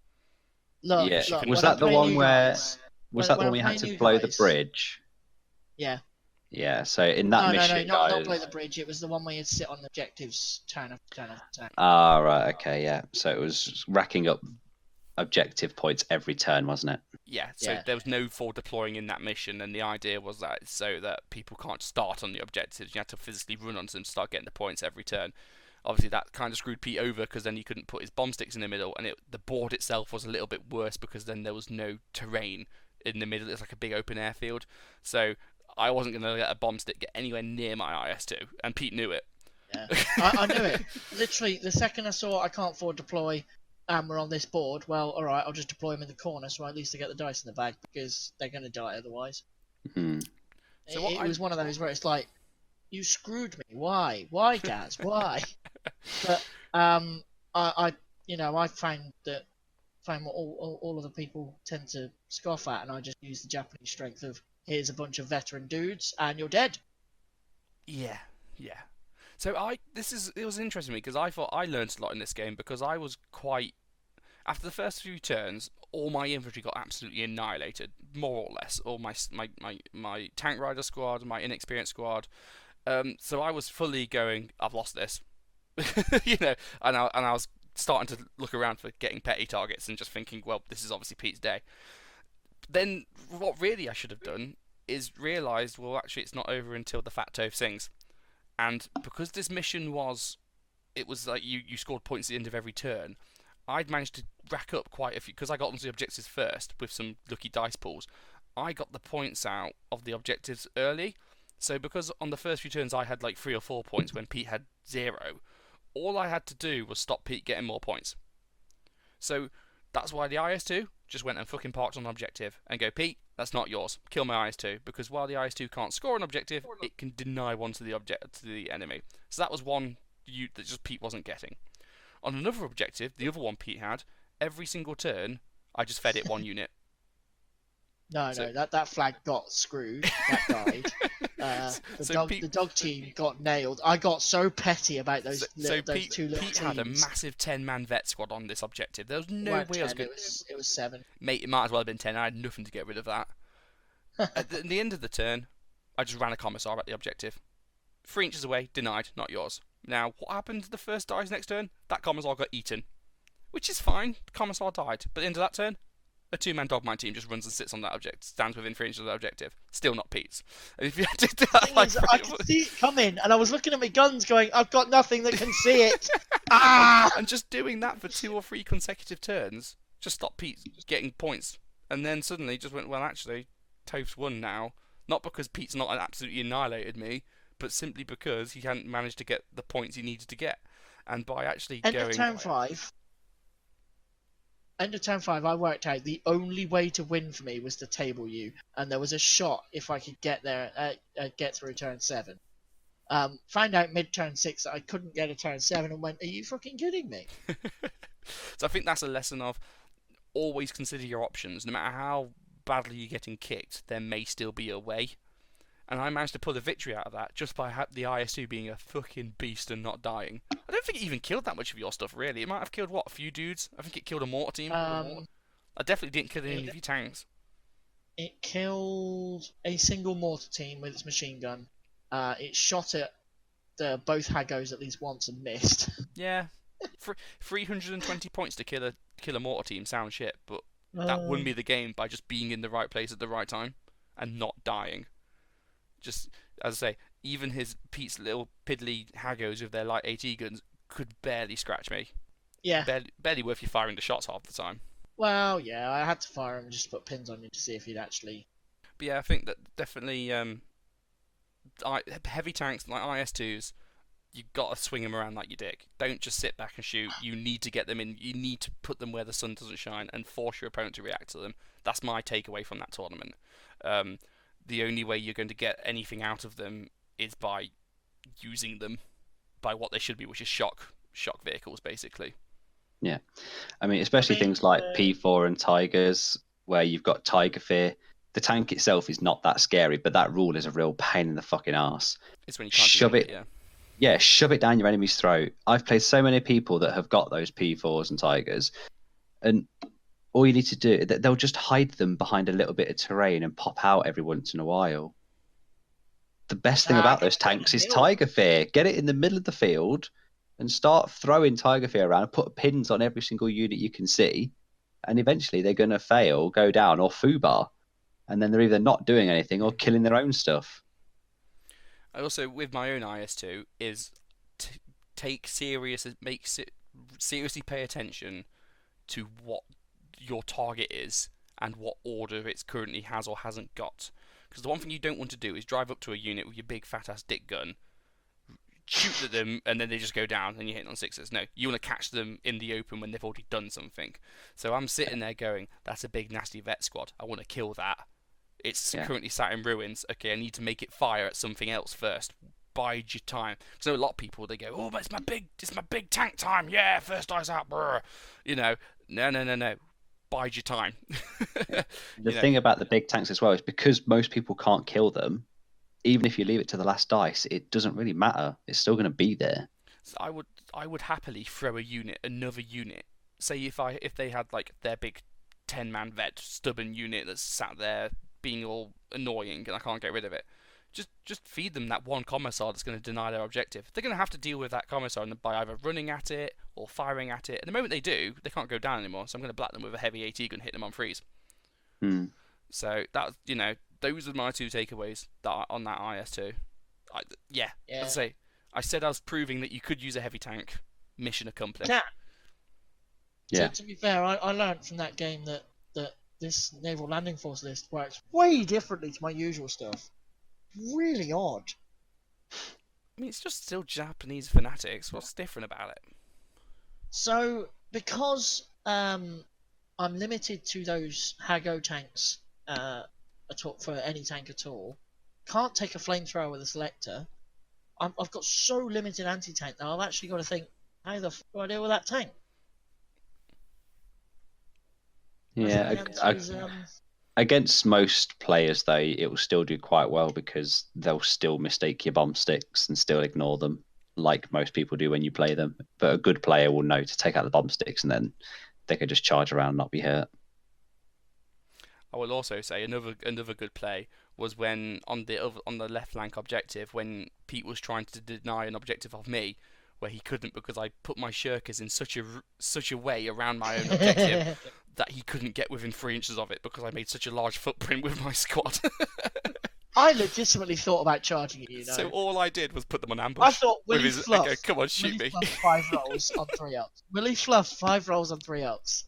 Look, Yeah. look, Was when that the I'm one playing you where? guys- Was when- that the when one I'm we had playing to you blow the guys- bridge? Yeah. Yeah. So in that No, mission, not guys. blow the bridge. It was the one where you'd sit on the objectives turn after turn after turn. Ah, right. Okay. Yeah. So it was racking up objective points every turn, wasn't it? Yeah, so Yeah. there was no forward deploying in that mission, and the idea was that so that people can't start on the objectives. You had to physically run onto them to start getting the points every turn. Obviously, that kind of screwed Pete over because then he couldn't put his bomb sticks in the middle, and the board itself was a little bit worse because then there was no terrain in the middle. It's like a big open airfield. So I wasn't going to let a bomb stick get anywhere near my IS-2, and Pete knew it. Yeah. I knew it. Literally, the second I saw I can't forward deploy and we're on this board, well, alright, I'll just deploy them in the corner so at least I get the dice in the bag because they're going to die otherwise. Hmm. So It was one of those where it's like, you screwed me. Why? Why, Gaz? Why? But I found what all of the people tend to scoff at, and I just use the Japanese strength of here's a bunch of veteran dudes and you're dead. Yeah. So it was interesting to me because I thought I learned a lot in this game because I was quite after the first few turns, all my infantry got absolutely annihilated, more or less. All my tank rider squad, my inexperienced squad. So I was fully going, I've lost this, and I was starting to look around for getting petty targets and just thinking, well, this is obviously Pete's day. Then what really I should have done is realised, well, actually, it's not over until the Fat Toph sings. And because this mission it was like you scored points at the end of every turn, I'd managed to rack up quite a few, because I got onto the objectives first with some lucky dice pulls. I got the points out of the objectives early, so because on the first few turns I had like 3 or 4 points when Pete had 0, all I had to do was stop Pete getting more points. So that's why the IS-2 just went and fucking parked on an objective and go, Pete, that's not yours. Kill my IS-2, because while the IS-2 can't score an objective, it can deny one to the enemy. So that was one that just Pete wasn't getting. On another objective, the other one Pete had, every single turn, I just fed it one unit. No, that flag got screwed. That died. The dog team got nailed. I got so petty about those two little Pete had a teams. massive 10-man vet squad on this objective. There was no way I was good. good. It was 7. Mate, it might as well have been 10. I had nothing to get rid of that. At the end of the turn, I just ran a commissar at the objective. 3 inches away, denied, not yours. Now, what happened to the first dice next turn? That commissar got eaten. Which is fine, the commissar died. But at the end of that turn, a 2-man dogmine team just runs and sits on that object, stands within 3 inches of that objective. Still not Pete's. And if you had to do that, I could see it coming, and I was looking at my guns going, I've got nothing that can see it. Ah! And just doing that for 2 or 3 consecutive turns just stopped Pete getting points. And then suddenly just went, well, actually, Toph's won now. Not because Pete's not absolutely annihilated me, but simply because he hadn't managed to get the points he needed to get. And by actually End of turn 5, I worked out the only way to win for me was to table you, and there was a shot if I could get there, get through turn 7. Found out mid turn 6 that I couldn't get a turn 7, and went, "Are you fucking kidding me?" So I think that's a lesson of always consider your options. No matter how badly you're getting kicked, there may still be a way. And I managed to pull a victory out of that just by the IS-2 being a fucking beast and not dying. I don't think it even killed that much of your stuff, really. It might have killed, a few dudes? I think it killed a mortar team. I definitely didn't kill any of your tanks. It killed a single mortar team with its machine gun. It shot at both Haggos at least once and missed. Yeah. 320 points to kill a mortar team sounds shit, but that won me the game by just being in the right place at the right time and not dying. Just, as I say, even Pete's little piddly Haggos with their light AT guns could barely scratch me. Yeah. Barely worth you firing the shots half the time. Well, yeah, I had to fire him and just put pins on you to see if he'd actually... But yeah, I think that definitely heavy tanks like IS2s, you got to swing them around like your dick. Don't just sit back and shoot. You need to get them in. You need to put them where the sun doesn't shine and force your opponent to react to them. That's my takeaway from that tournament. The only way you're going to get anything out of them is by using them by what they should be, which is shock vehicles, basically. Yeah, I mean, especially things like P4 and Tigers, where you've got Tiger Fear. The tank itself is not that scary, but that rule is a real pain in the fucking ass. It's when you can't shove do it. Yeah, shove it down your enemy's throat. I've played so many people that have got those P4s and Tigers, and all you need to do, they'll just hide them behind a little bit of terrain and pop out every once in a while. The best thing about those tanks is Tiger Fear. Get it in the middle of the field and start throwing Tiger Fear around and put pins on every single unit you can see, and eventually they're going to fail, go down, or foobar, and then they're either not doing anything or killing their own stuff. I also, with my own IS2, is seriously pay attention to what your target is and what order it currently has or hasn't got. Because the one thing you don't want to do is drive up to a unit with your big fat ass dick gun, shoot at them, and then they just go down and you're hitting on sixes. No, you want to catch them in the open when they've already done something. So I'm sitting there going, that's a big nasty vet squad. I want to kill that. It's currently sat in ruins. Okay, I need to make it fire at something else first. Bide your time. Because I know a lot of people, they go, oh, but it's my big tank time. Yeah, first eyes out. Brr. You know, no. Bide your time. The thing about the big tanks as well is because most people can't kill them, even if you leave it to the last dice, it doesn't really matter. It's still going to be there. So I would happily throw another unit. Say if they had like their big 10-man vet stubborn unit that's sat there being all annoying and I can't get rid of it. Just feed them that one commissar that's going to deny their objective. They're going to have to deal with that commissar by either running at it or firing at it. And the moment they do, they can't go down anymore. So I'm going to black them with a heavy AT gun, hit them on freeze. So that those are my two takeaways that are on that IS2. Let's say I said I was proving that you could use a heavy tank. Mission accomplished. Yeah. To be fair, I learned from that game that this naval landing force list works way differently to my usual stuff. Really odd. I mean, it's just still Japanese fanatics. What's different about it? So, because I'm limited to those Hago tanks for any tank at all, can't take a flamethrower with a selector. I've got so limited anti-tank now, I've actually got to think, how the f do I deal with that tank? Yeah, against most players, though, it will still do quite well because they'll still mistake your bomb sticks and still ignore them, like most people do when you play them. But a good player will know to take out the bomb sticks and then they can just charge around and not be hurt. I will also say another good play was when on the left flank objective, when Pete was trying to deny an objective of me, where he couldn't because I put my shirkers in such a way around my own objective that he couldn't get within 3 inches of it because I made such a large footprint with my squad. I legitimately thought about charging you. So all I did was put them on ambush. I thought Willie Fluff. Go, come on, shoot Willie me. Fluff 5 rolls on 3 ups. Willie Fluff 5 rolls on 3 ups.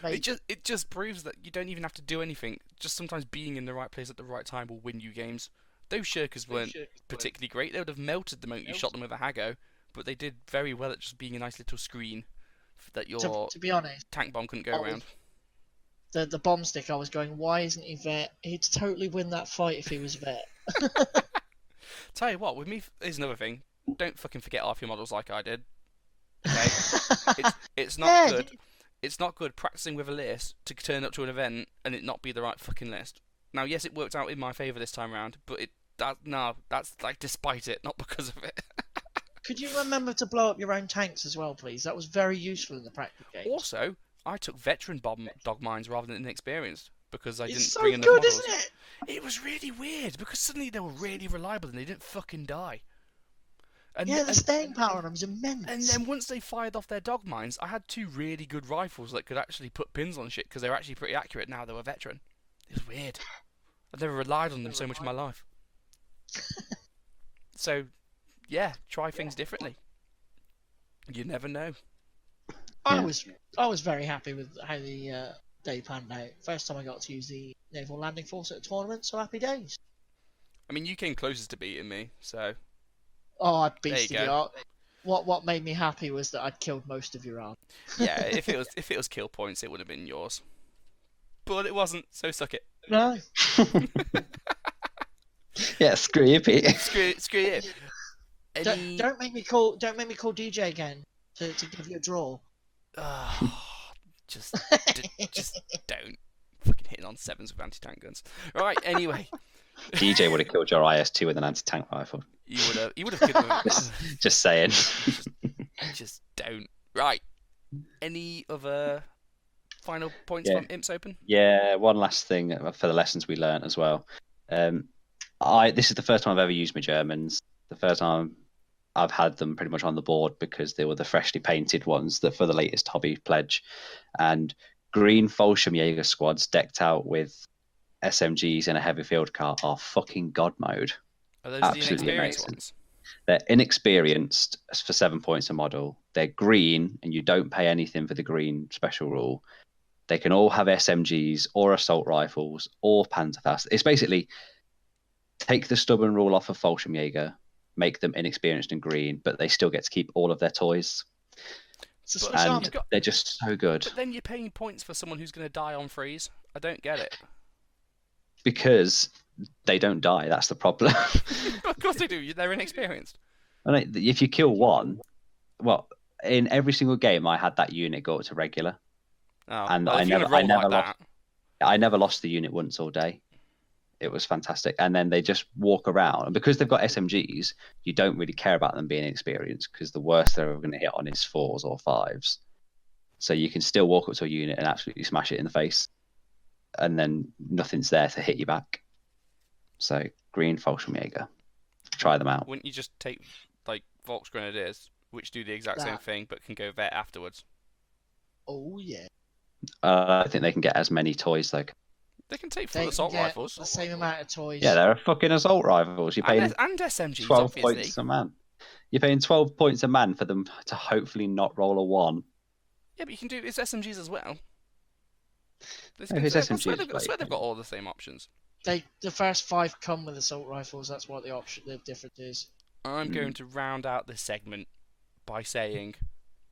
It just proves that you don't even have to do anything. Just sometimes being in the right place at the right time will win you games. Those shirkers weren't particularly great. They would have melted the moment you shot them with a Hago, but they did very well at just being a nice little screen that your to be honest, tank bomb couldn't go around. The bomb stick, I was going, why isn't he vet? He'd totally win that fight if he was vet. Tell you what, with me, here's another thing. Don't fucking forget half your models like I did. Okay? it's not good. It's not good practicing with a list to turn up to an event and it not be the right fucking list. Now, yes, it worked out in my favour this time round, but that's like despite it, not because of it. Could you remember to blow up your own tanks as well, please? That was very useful in the practice game. Also, I took veteran dog mines rather than inexperienced because I didn't so bring enough good, models. isn't it? It was really weird because suddenly they were really reliable and they didn't fucking die. The staying power on them is immense. And then once they fired off their dog mines, I had 2 really good rifles that could actually put pins on shit because they were actually pretty accurate now they were veteran. It was weird. I've never relied on them so much in my life. So, yeah, try things differently. You never know. I was very happy with how the day panned out. First time I got to use the naval landing force at a tournament, so happy days. I mean, you came closest to beating me, so Oh, I there you beasted go. you up. What made me happy was that I'd killed most of your army. Yeah, if it was kill points, it would have been yours. But it wasn't, so suck it. No. Yeah, screw you, Pete. Screw you. Don't make me call DJ again to give you a draw. Just don't. Fucking hitting on 7s with anti-tank guns. Right, anyway. DJ would have killed your IS-2 with an anti-tank rifle. He would have killed me. Just saying. Just don't. Right. Any other final points from Imps Open? Yeah, one last thing for the lessons we learnt as well. This is the first time I've ever used my Germans. The first time I've had them pretty much on the board because they were the freshly painted ones that for the latest hobby pledge. And green Fallschirmjäger squads decked out with SMGs in a heavy field car are fucking god mode. Are those Absolutely the inexperienced amazing. ones? They're inexperienced for 7 points a model. They're green, and you don't pay anything for the green special rule. They can all have SMGs or assault rifles or Panzerfaust. It's basically take the stubborn rule off of Fallschirmjäger, make them inexperienced and green, but they still get to keep all of their toys. And they're just so good. But then you're paying points for someone who's going to die on freeze. I don't get it. Because they don't die. That's the problem. Of course they do. They're inexperienced. And if you kill one, well, in every single game I had that unit go up to regular. Oh, And well, I never lost the unit once all day. It was fantastic. And then they just walk around. And because they've got SMGs, you don't really care about them being experienced because the worst they're ever going to hit on is 4s or 5s. So you can still walk up to a unit and absolutely smash it in the face. And then nothing's there to hit you back. So green Fallschirmjäger. Try them out. Wouldn't you just take like Volks Grenadiers, which do the exact same thing but can go vet afterwards? Oh yeah. I think they can get as many toys though. They can take full assault rifles. The same amount of toys. Yeah, they're fucking assault rifles. You're paying and SMGs, 12 obviously. points a man. You're paying 12 points a man for them to hopefully not roll a 1. Yeah, but you can do it's SMGs as well. I swear they've got all the same options. The first 5 come with assault rifles. That's what the difference is. I'm going to round out this segment by saying,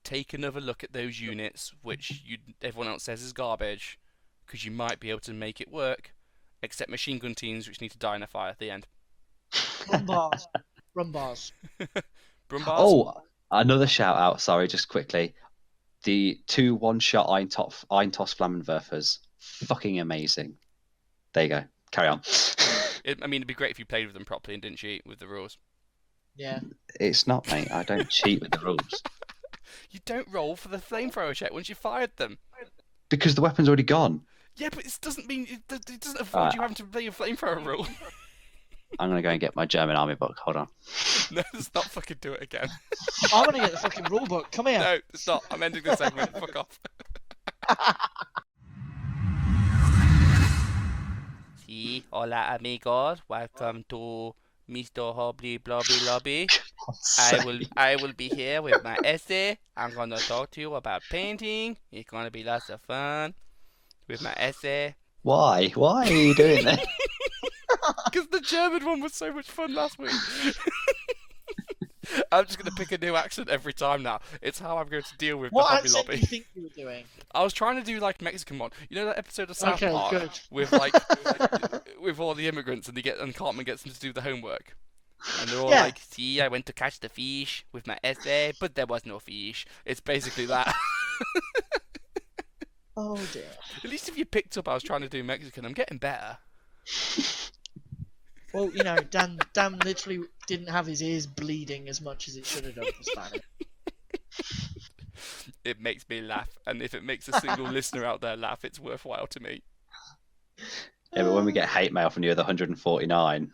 take another look at those units, which everyone else says is garbage, because you might be able to make it work, except machine gun teams, which need to die in a fire at the end. Run bars. Run bars. Run bars? Oh, another shout out, sorry, just quickly. The 2 one-shot Eintos Flammenwerfers. Fucking amazing. There you go. Carry on. It'd be great if you played with them properly and didn't cheat with the rules. Yeah. It's not, mate. I don't cheat with the rules. You don't roll for the flamethrower check once you fired them. Because the weapon's already gone. Yeah, but it doesn't mean it doesn't avoid you having to play a flamethrower rule. I'm gonna go and get my German army book. Hold on. No, let's not fucking do it again. I want to get the fucking rule book. Come here. No, stop. I'm ending this segment. Fuck off. Sí, hola amigos. Welcome to Mr. Hobby Blobby Lobby. I will be here with my essay. I'm gonna talk to you about painting. It's gonna be lots of fun with my essay. Why? Why are you doing that? Because the German one was so much fun last week. I'm just going to pick a new accent every time now. It's how I'm going to deal with the Hobby accent Lobby. do you think you were doing? I was trying to do like Mexican one. You know that episode of South Park good. with like with all the immigrants and Cartman gets them to do the homework. And they're all like, see, I went to catch the fish with my essay, but there was no fish. It's basically that. Oh dear. At least if you picked up I was trying to do Mexican, I'm getting better. Well, Dan literally didn't have his ears bleeding as much as it should have done for Spanish. It makes me laugh, and if it makes a single listener out there laugh, it's worthwhile to me. Yeah, but when we get hate mail from the other 149.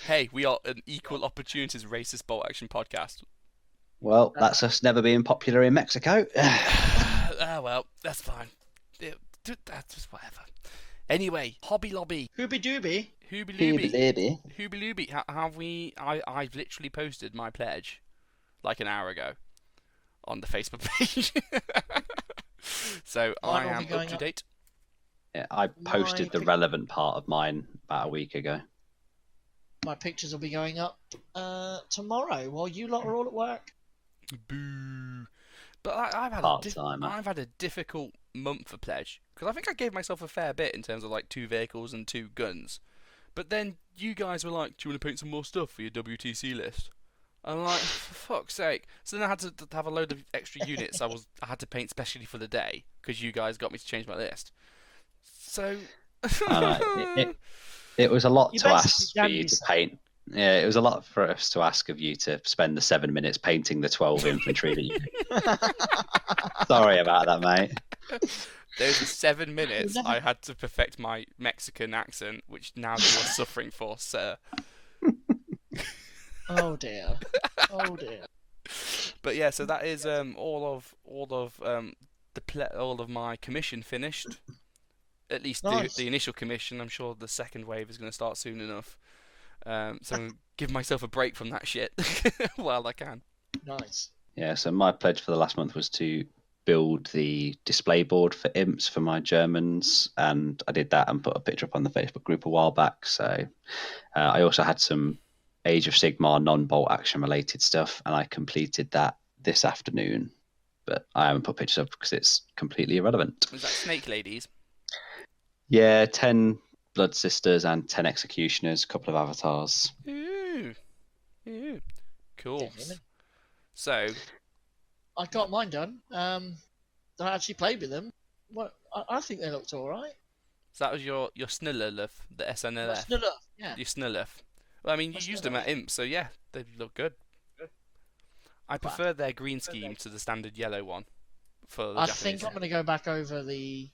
Hey, we are an equal opportunities racist bolt action podcast. Well, that's us never being popular in Mexico. Well, that's fine. That's just whatever. Anyway, Hobby Lobby. Hooby Dooby. Hooby Looby. Hooby. Hooby Looby. Have we... I've literally posted my pledge like an hour ago on the Facebook page. So I am up to date. Yeah, I posted the relevant part of mine about a week ago. My pictures will be going up tomorrow while you lot are all at work. Boo. But I've had a difficult month for pledge because I think I gave myself a fair bit in terms of like 2 vehicles and 2 guns. But then you guys were like, "Do you want to paint some more stuff for your WTC list?" I'm like, "For fuck's sake!" So then I had to have a load of extra units. I had to paint specially for the day because you guys got me to change my list. So it was a lot You to ask basically for you to paint. Yeah, it was a lot for us to ask of you to spend the 7 minutes painting the 12 infantry that you did. Sorry about that, mate. There's 7 minutes I had to perfect my Mexican accent, which now you are suffering for, sir. Oh dear. Oh dear. But yeah, so that is all of my commission finished. At least Nice. the initial commission. I'm sure the second wave is going to start soon enough. So I'm going to give myself a break from that shit while I can. Nice. Yeah, so my pledge for the last month was to build the display board for Imps for my Germans, and I did that and put a picture up on the Facebook group a while back. So I also had some Age of Sigmar non-bolt action related stuff, and I completed that this afternoon. But I haven't put pictures up because it's completely irrelevant. Was that Snake Ladies? Yeah, 10 Blood Sisters and 10 Executioners, a couple of avatars. Ooh. Cool. So I got mine done. I actually played with them. Well, I think they looked all right. So that was your Snullerluff, the SNLF. Yeah. Your Snullerluff. Well, I mean, you used them at Imp, so yeah, they look good. I prefer their green scheme to the standard yellow one. For the I Japanese. think I'm going to go back over the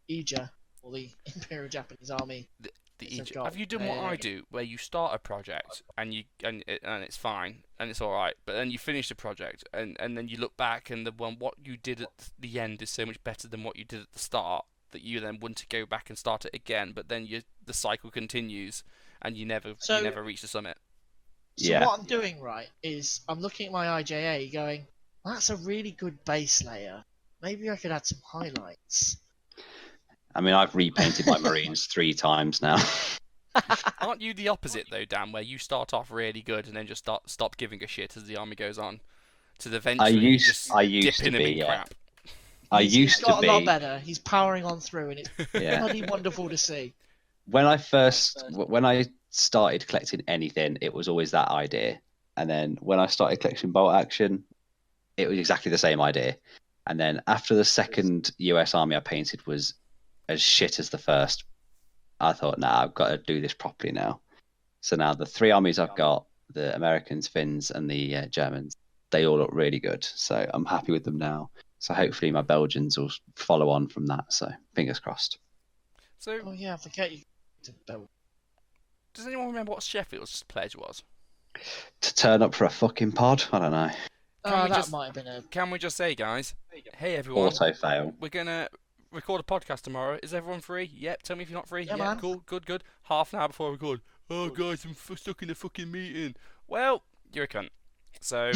EJA, or the Imperial Japanese Army. The Egypt. Have you done what I do, where you start a project and it's fine and it's all right, but then you finish the project and then you look back and what you did at the end is so much better than what you did at the start that you then want to go back and start it again, but then the cycle continues and you never reach the summit. So what I'm doing right is I'm looking at my IJA going, that's a really good base layer. Maybe I could add some highlights. I mean, I've repainted my Marines 3 times now. Aren't you the opposite though, Dan, where you start off really good and then just stop giving a shit as the army goes on, to the eventually I used dipping to him be, in crap? He's got a lot better. He's powering on through, and it's bloody wonderful to see. When I started collecting anything, it was always that idea, and then when I started collecting bolt action, it was exactly the same idea. And then after the second US army I painted was as shit as the first, I thought, nah, I've got to do this properly now. So now the 3 armies I've got, the Americans, Finns, and the Germans, they all look really good. So I'm happy with them now. So hopefully my Belgians will follow on from that. So fingers crossed. So, oh yeah, I forget you to Belgium. Does anyone remember what Sheffield's pledge was? To turn up for a fucking pod? I don't know. Might have been a... Can we just say, guys, hey everyone, auto fail. We're gonna record a podcast tomorrow. Is everyone free? Yep. Tell me if you're not free. Yeah, man. Cool. Good. Half an hour before I record. Oh, guys, I'm stuck in a fucking meeting. Well, you're a cunt. So,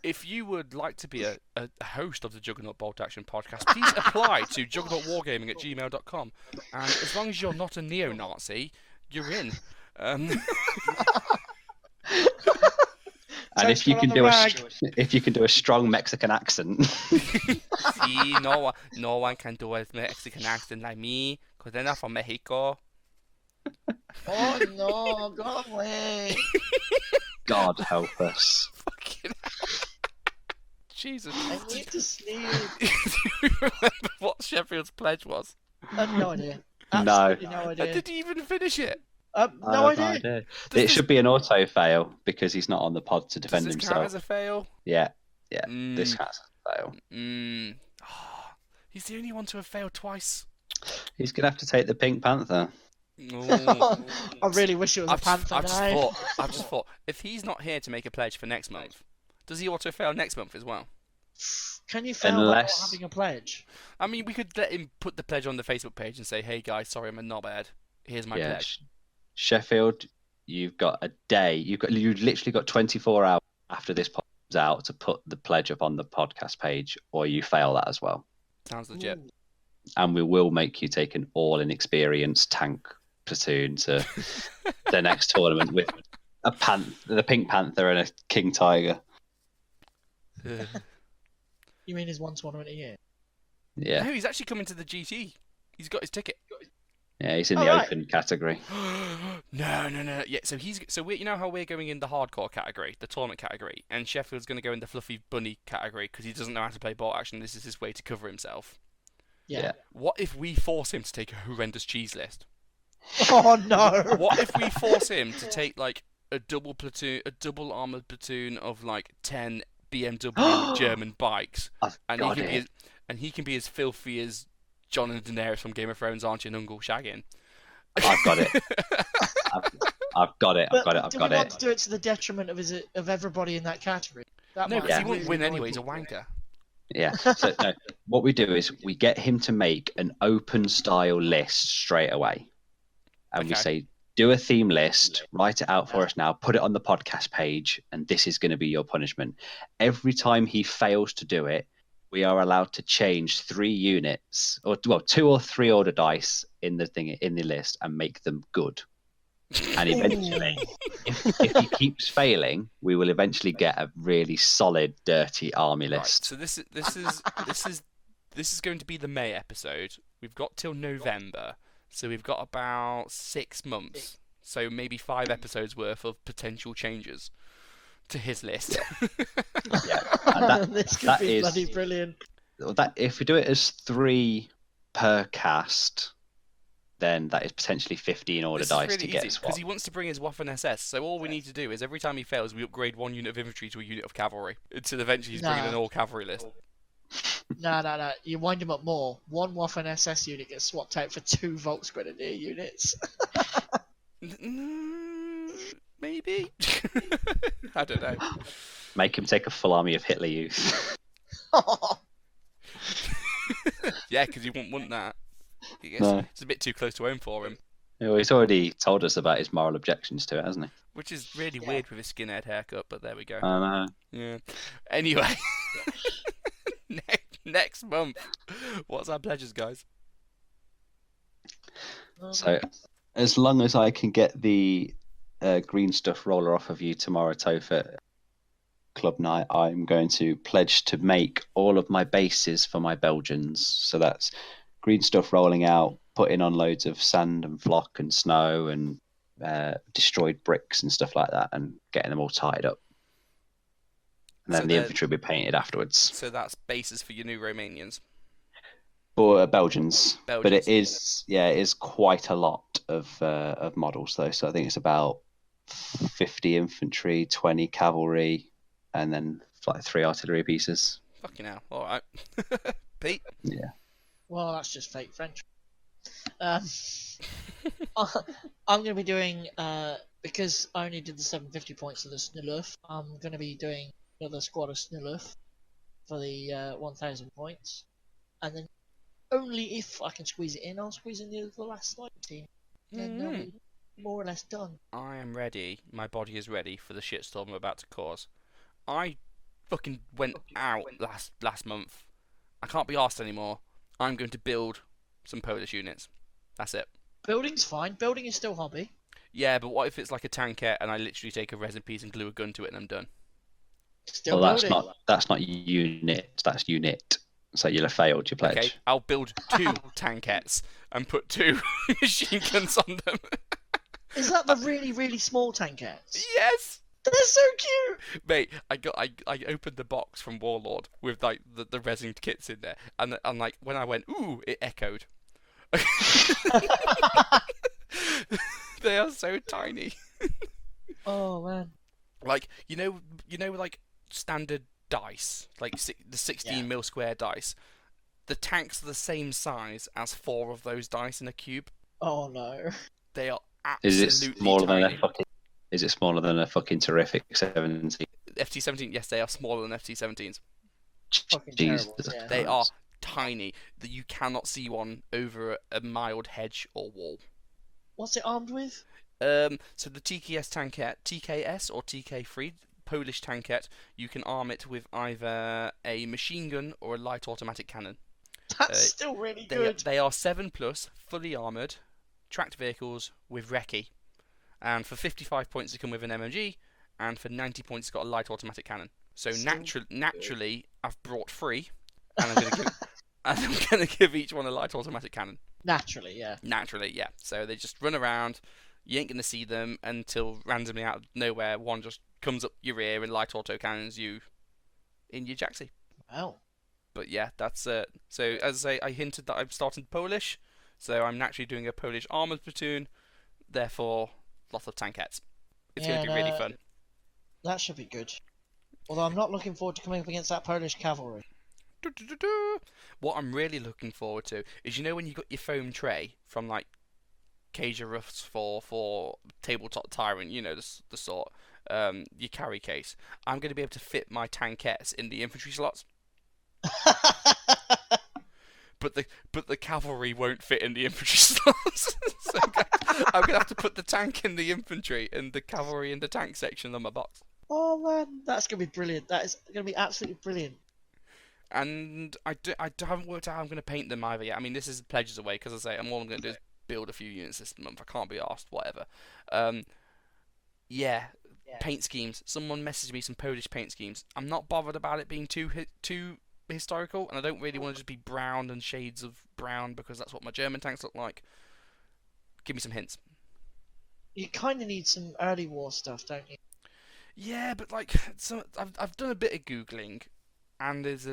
if you would like to be a host of the Juggernaut Bolt Action podcast, please apply to juggernautwargaming@gmail.com. And as long as you're not a neo-Nazi, you're in. And if you can do a strong Mexican accent. See, no one can do a Mexican accent like me, because they're not from Mexico. Oh no, go away. God help us. Fucking hell. Jesus. I need to sleep. Do you remember what Sheffield's pledge was? I have no idea. No idea. Did he even finish it? No idea. It should be an auto fail because he's not on the pod to defend Does this himself. count as a fail? Yeah. This counts as a fail. He's the only one to have failed twice. He's gonna have to take the Pink Panther. Oh. I really wish it was a panther. I've just thought, if he's not here to make a pledge for next month, does he auto fail next month as well? Can you fail without having a pledge? I mean, we could let him put the pledge on the Facebook page and say, "Hey guys, sorry I'm a knobhead. Here's my pledge." Sheffield, you've got a day. You've literally got 24 hours after this pod comes out to put the pledge up on the podcast page, or you fail that as well. Sounds legit. and we will make you take an all-inexperienced tank platoon to the next tournament with the Pink Panther and a King Tiger. You mean his one tournament a year? Yeah. No, he's actually coming to the GT. He's got his ticket. Yeah, he's in the open category. No. Yeah, you know how we're going in the hardcore category, the tournament category, and Sheffield's going to go in the fluffy bunny category because he doesn't know how to play bolt action. This is his way to cover himself. Yeah. What if we force him to take a horrendous cheese list? Oh no! What if we force him to take like a double armored platoon of like 10 BMW German bikes, and he can be as filthy as Jon and Daenerys from Game of Thrones, aren't you, Nungle shagging? I've got it. I've got it. Do we want to do it to the detriment of everybody in that category? No, because he won't win anyway. He's a wanker. Yeah. So no, what we do is we get him to make an open style list straight away, and we say, do a theme list, write it out for us now, put it on the podcast page, and this is going to be your punishment. Every time he fails to do it, we are allowed to change 3 units, or 2 or 3 order dice in the list, and make them good. And eventually, if he keeps failing, we will eventually get a really solid, dirty army list. Right, so this is going to be the May episode. We've got till November, so we've got about 6 months. So maybe 5 episodes worth of potential changes to his list. Yeah, this could be bloody brilliant. If we do it as 3 per cast, then that is potentially 15 order dice really to get easy, because he wants to bring his Waffen SS. So all we need to do is every time he fails, we upgrade 1 unit of infantry to a unit of cavalry until eventually he's bringing an all cavalry list. No. You wind him up more. 1 Waffen SS unit gets swapped out for 2 Volksgrenadier units. Maybe. I don't know. Make him take a full army of Hitler Youth. Yeah, because he wouldn't want that. It's a bit too close to home for him. Well, he's already told us about his moral objections to it, hasn't he? Which is really weird with his skinhead haircut, but there we go. I know. Yeah. Anyway, next month, what's our pledges, guys? So, as long as I can get the green stuff roller off of you tomorrow, Topher, club night, I'm going to pledge to make all of my bases for my Belgians. So that's green stuff rolling out, putting on loads of sand and flock and snow and destroyed bricks and stuff like that, and getting them all tied up. And then the infantry will be painted afterwards. So that's bases for your new Romanians. For Belgians, but it is quite a lot of models though. So I think it's about 50 infantry, 20 cavalry, and then like 3 artillery pieces. Fucking hell! All right, Pete. Yeah. Well, that's just fake French. I'm going to be doing because I only did the 750 points of the Snilluff. I'm going to be doing another squad of Snilluff for the 1,000 points, and then only if I can squeeze it in, I'll squeeze in the last sniper team. Then they'll be more or less done. I am ready. My body is ready for the shitstorm I'm about to cause. I fucking went out last month. I can't be arsed anymore. I'm going to build some Polish units. That's it. Building's fine. Building is still hobby. Yeah, but what if it's like a tankette and I literally take a resin piece and glue a gun to it and I'm done? Still well, building. that's not unit. That's unit. So you'll have failed your pledge. Okay, I'll build 2 tankettes and put 2 machine guns on them. Is that the really, really small tankettes? Yes! They're so cute! Mate, I opened the box from Warlord with like the resin kits in there, and like when I went ooh, it echoed. They are so tiny. Oh man. Like you know like standard dice, like the 16mm square dice. The tanks are the same size as 4 of those dice in a cube. Oh no. They are absolutely Is it smaller tiny. than a fucking? Is it smaller than a fucking terrific 17? FT17, yes, they are smaller than FT17s. Fucking Jesus. terrible. Yeah. They are tiny. That you cannot see one over a mild hedge or wall. What's it armed with? So the TKS tankette, TKS or TK3, Polish tankette, you can arm it with either a machine gun or a light automatic cannon. That's still really good. They are 7+, fully armoured, tracked vehicles with recce. And for 55 points, they come with an MMG, and for 90 points, it's got a light automatic cannon. So naturally, I've brought 3, and I'm gonna give each one a light automatic cannon. Naturally, yeah. Naturally, yeah. So they just run around. You ain't gonna see them until randomly out of nowhere, one just comes up your rear and light auto cannons you in your jacksy. Wow. But yeah, that's it. So as I hinted that I'm starting Polish, so I'm naturally doing a Polish armoured platoon. Therefore, lots of tankettes. It's going to be really fun. That should be good. Although I'm not looking forward to coming up against that Polish cavalry. What I'm really looking forward to is, you know, when you got your foam tray from like Caja Ruffs for Tabletop Tyrant, you know, the sort, your carry case. I'm going to be able to fit my tankettes in the infantry slots. But the cavalry won't fit in the infantry slots. So I'm gonna have to put the tank in the infantry and the cavalry in the tank section on my box. Oh man, that's gonna be brilliant. That is gonna be absolutely brilliant. And I haven't worked out how I'm gonna paint them either yet. I mean, this is pledges away because I say all I'm gonna do is build a few units this month. I can't be asked, whatever. Yeah. Paint schemes. Someone messaged me some Polish paint schemes. I'm not bothered about it being too historical, and I don't really want to just be brown and shades of brown because that's what my German tanks look like. Give me some hints. You kind of need some early war stuff, don't you? Yeah, but like, I've done a bit of googling, and there's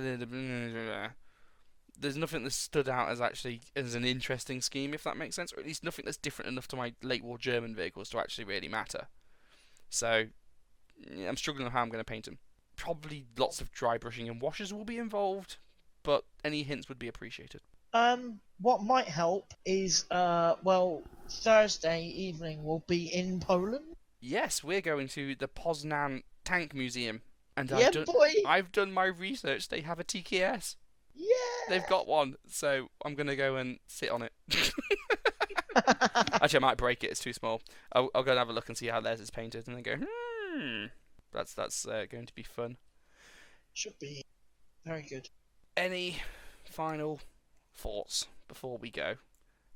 nothing that stood out as actually as an interesting scheme, if that makes sense, or at least nothing that's different enough to my late war German vehicles to actually really matter. So yeah, I'm struggling on how I'm going to paint them. Probably lots of dry brushing and washes will be involved, but any hints would be appreciated. What might help is, Thursday evening we'll be in Poland. Yes, we're going to the Poznan Tank Museum, and I've done my research. They have a TKS. Yeah. They've got one, so I'm gonna go and sit on it. Actually, I might break it. It's too small. I'll go and have a look and see how theirs is painted, and then go, That's going to be fun. Should be very good. Any final thoughts before we go?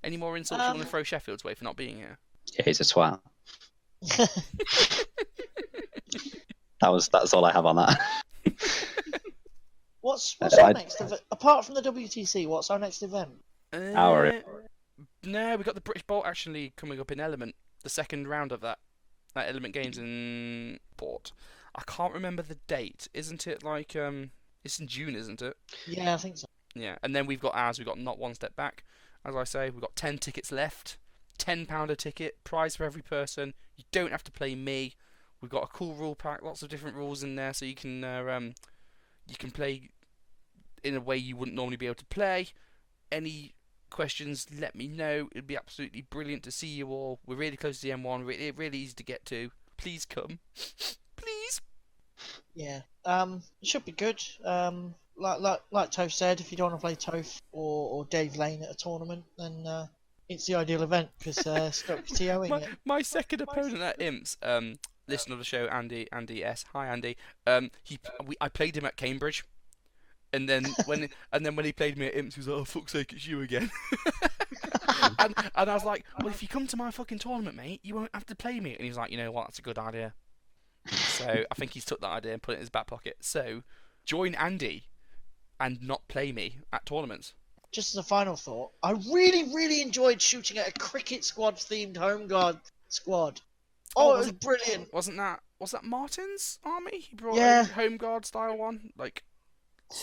Any more insults you want to throw Sheffield's way for not being here? Yeah, he's a twat. That's all I have on that. What's our next event? Apart from the WTC, what's our next event? No, we got the British Bolt Action League coming up in Element. The second round of that Element Games in Port. I can't remember the date. Isn't it like it's in June, isn't it? Yeah, I think so. Yeah, and then we've got ours. We've got Not One Step Back. As I say, we've got 10 tickets left. £10 a ticket, prize for every person. You don't have to play me. We've got a cool rule pack, lots of different rules in there, so you can play in a way you wouldn't normally be able to play. Any questions, let me know. It'd be absolutely brilliant to see you all. We're really close to the M1, really easy to get to. Please come. Please. Yeah. It should be good. Like Toph said, if you don't want to play Toph or Dave Lane at a tournament, then it's the ideal event because stop TOing it. My second opponent at Imps, listener of the show, Andy S. Hi Andy. I played him at Cambridge, and then when he played me at Imps, he was like, "Oh fuck's sake, it's you again." and I was like, "Well, if you come to my fucking tournament, mate, you won't have to play me." And he was like, "You know what? That's a good idea." So I think he's took that idea and put it in his back pocket. So join Andy and not play me at tournaments. Just as a final thought, I really enjoyed shooting at a cricket squad themed home guard squad. Oh, it was brilliant. Was that Martin's army? He brought a home guard style one, like.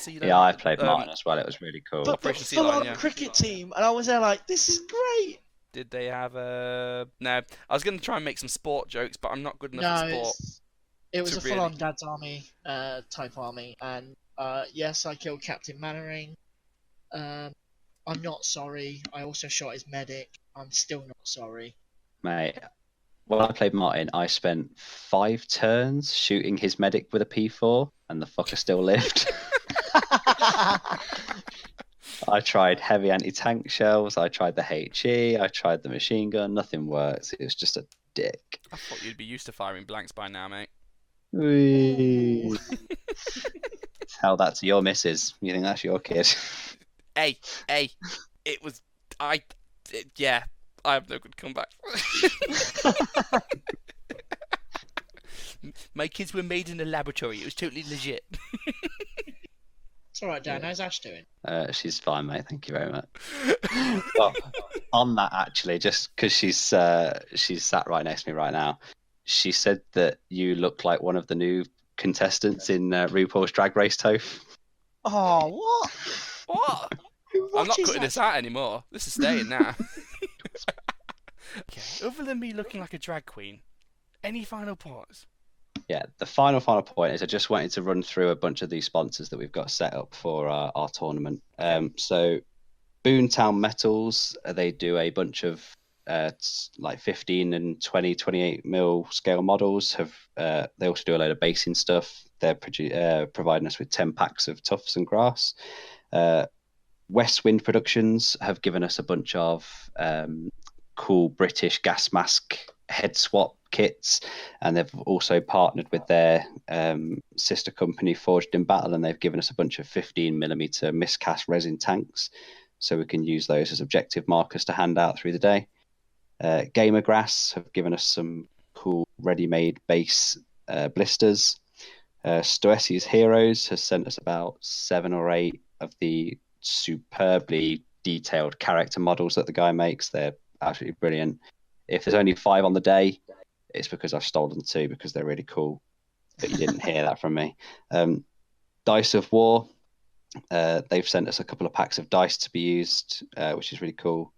Yeah, I played Martin as well. It was really cool. But full-on cricket team, and I was there like, this is great. Did they have a? No, I was going to try and make some sport jokes, but I'm not good enough at sport. It was a full-on Dad's Army type army, and yes, I killed Captain Mannering. I'm not sorry. I also shot his medic. I'm still not sorry. Mate, when I played Martin, I spent 5 turns shooting his medic with a P4, and the fucker still lived. I tried heavy anti-tank shells, I tried the HE, I tried the machine gun, nothing worked. It was just a dick. I thought you'd be used to firing blanks by now, mate. Tell that to your missus. You think that's your kid? Hey, it was yeah. I have no good comeback. My kids were made in a laboratory. It was totally legit. It's all right, Dan. How's Ash doing? She's fine, mate. Thank you very much. Well, on that, actually, just because she's sat right next to me right now, she said that you look like one of the new contestants in RuPaul's Drag Race, Toph. Oh, what? What? I'm not cutting this out anymore. This is staying now. Okay. Other than me looking like a drag queen, any final points? Yeah, the final point is I just wanted to run through a bunch of these sponsors that we've got set up for our tournament. So Boomtown Metals, they do a bunch of like 15 and 20, 28 mil scale models. They also do a load of basing stuff. They're providing us with 10 packs of tufts and grass. West Wind Productions have given us a bunch of cool British gas mask head swap kits, and they've also partnered with their sister company Forged in Battle, and they've given us a bunch of 15mm miscast resin tanks, so we can use those as objective markers to hand out through the day. Gamer Grass have given us some cool ready-made base blisters. Stoessi's Heroes has sent us about 7 or 8 of the superbly detailed character models that the guy makes. They're absolutely brilliant. If there's only 5 on the day, it's because I've stolen 2 because they're really cool. But you didn't hear that from me. Dice of War, they've sent us a couple of packs of dice to be used, which is really cool.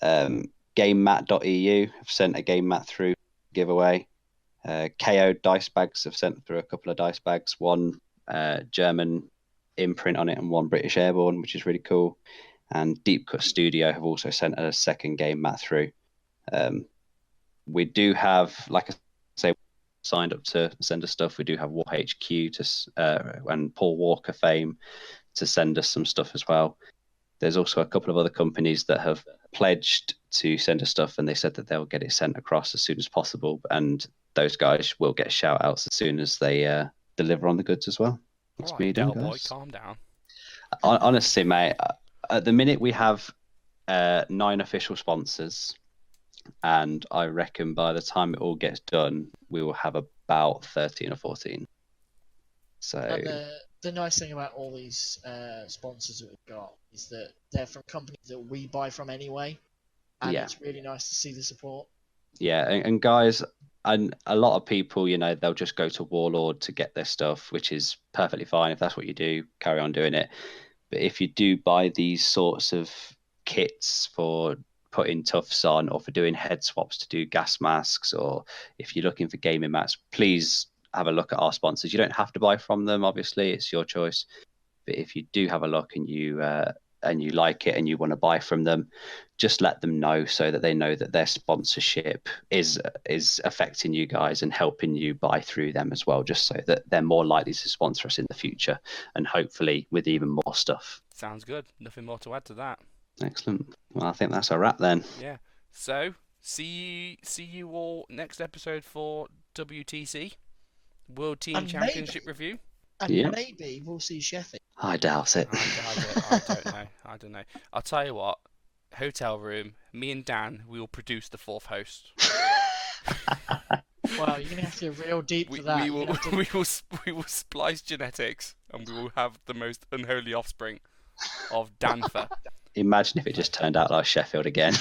GameMat.eu have sent a game mat through giveaway. KO dice bags have sent through a couple of dice bags, one German imprint on it and one British Airborne, which is really cool. And Deep Cut Studio have also sent a second game mat through. We do have, like I say, signed up to send us stuff. We do have War HQ and Paul Walker fame to send us some stuff as well. There's also a couple of other companies that have pledged to send us stuff, and they said that they'll get it sent across as soon as possible. And those guys will get shout outs as soon as they deliver on the goods as well. What's me doing, guys? Boy, calm down. Honestly, mate, at the minute we have 9 official sponsors, and I reckon by the time it all gets done, we will have about 13 or 14. So And the nice thing about all these sponsors that we've got is that they're from companies that we buy from anyway, and it's really nice to see the support. Yeah, and guys, and a lot of people, they'll just go to Warlord to get their stuff, which is perfectly fine. If that's what you do, carry on doing it. But if you do buy these sorts of kits for putting tufts on, or for doing head swaps to do gas masks, or if you're looking for gaming mats, please have a look at our sponsors. You don't have to buy from them, obviously, it's your choice. But if you do have a look and you like it and you want to buy from them, just let them know so that they know that their sponsorship is affecting you guys and helping you buy through them as well, just so that they're more likely to sponsor us in the future, and hopefully with even more stuff. Sounds good. Nothing more to add to that. Excellent. Well, I think that's a wrap then. Yeah. So see you all next episode for WTC World Team Championship review. And maybe we'll see Sheffy. I doubt it. I don't know. I'll tell you what. Hotel room. Me and Dan. We will produce the 4th host. Wow, you're gonna have to go real deep for that. We will splice genetics, and we will have the most unholy offspring of Danfer. Imagine if it just turned out like Sheffield again.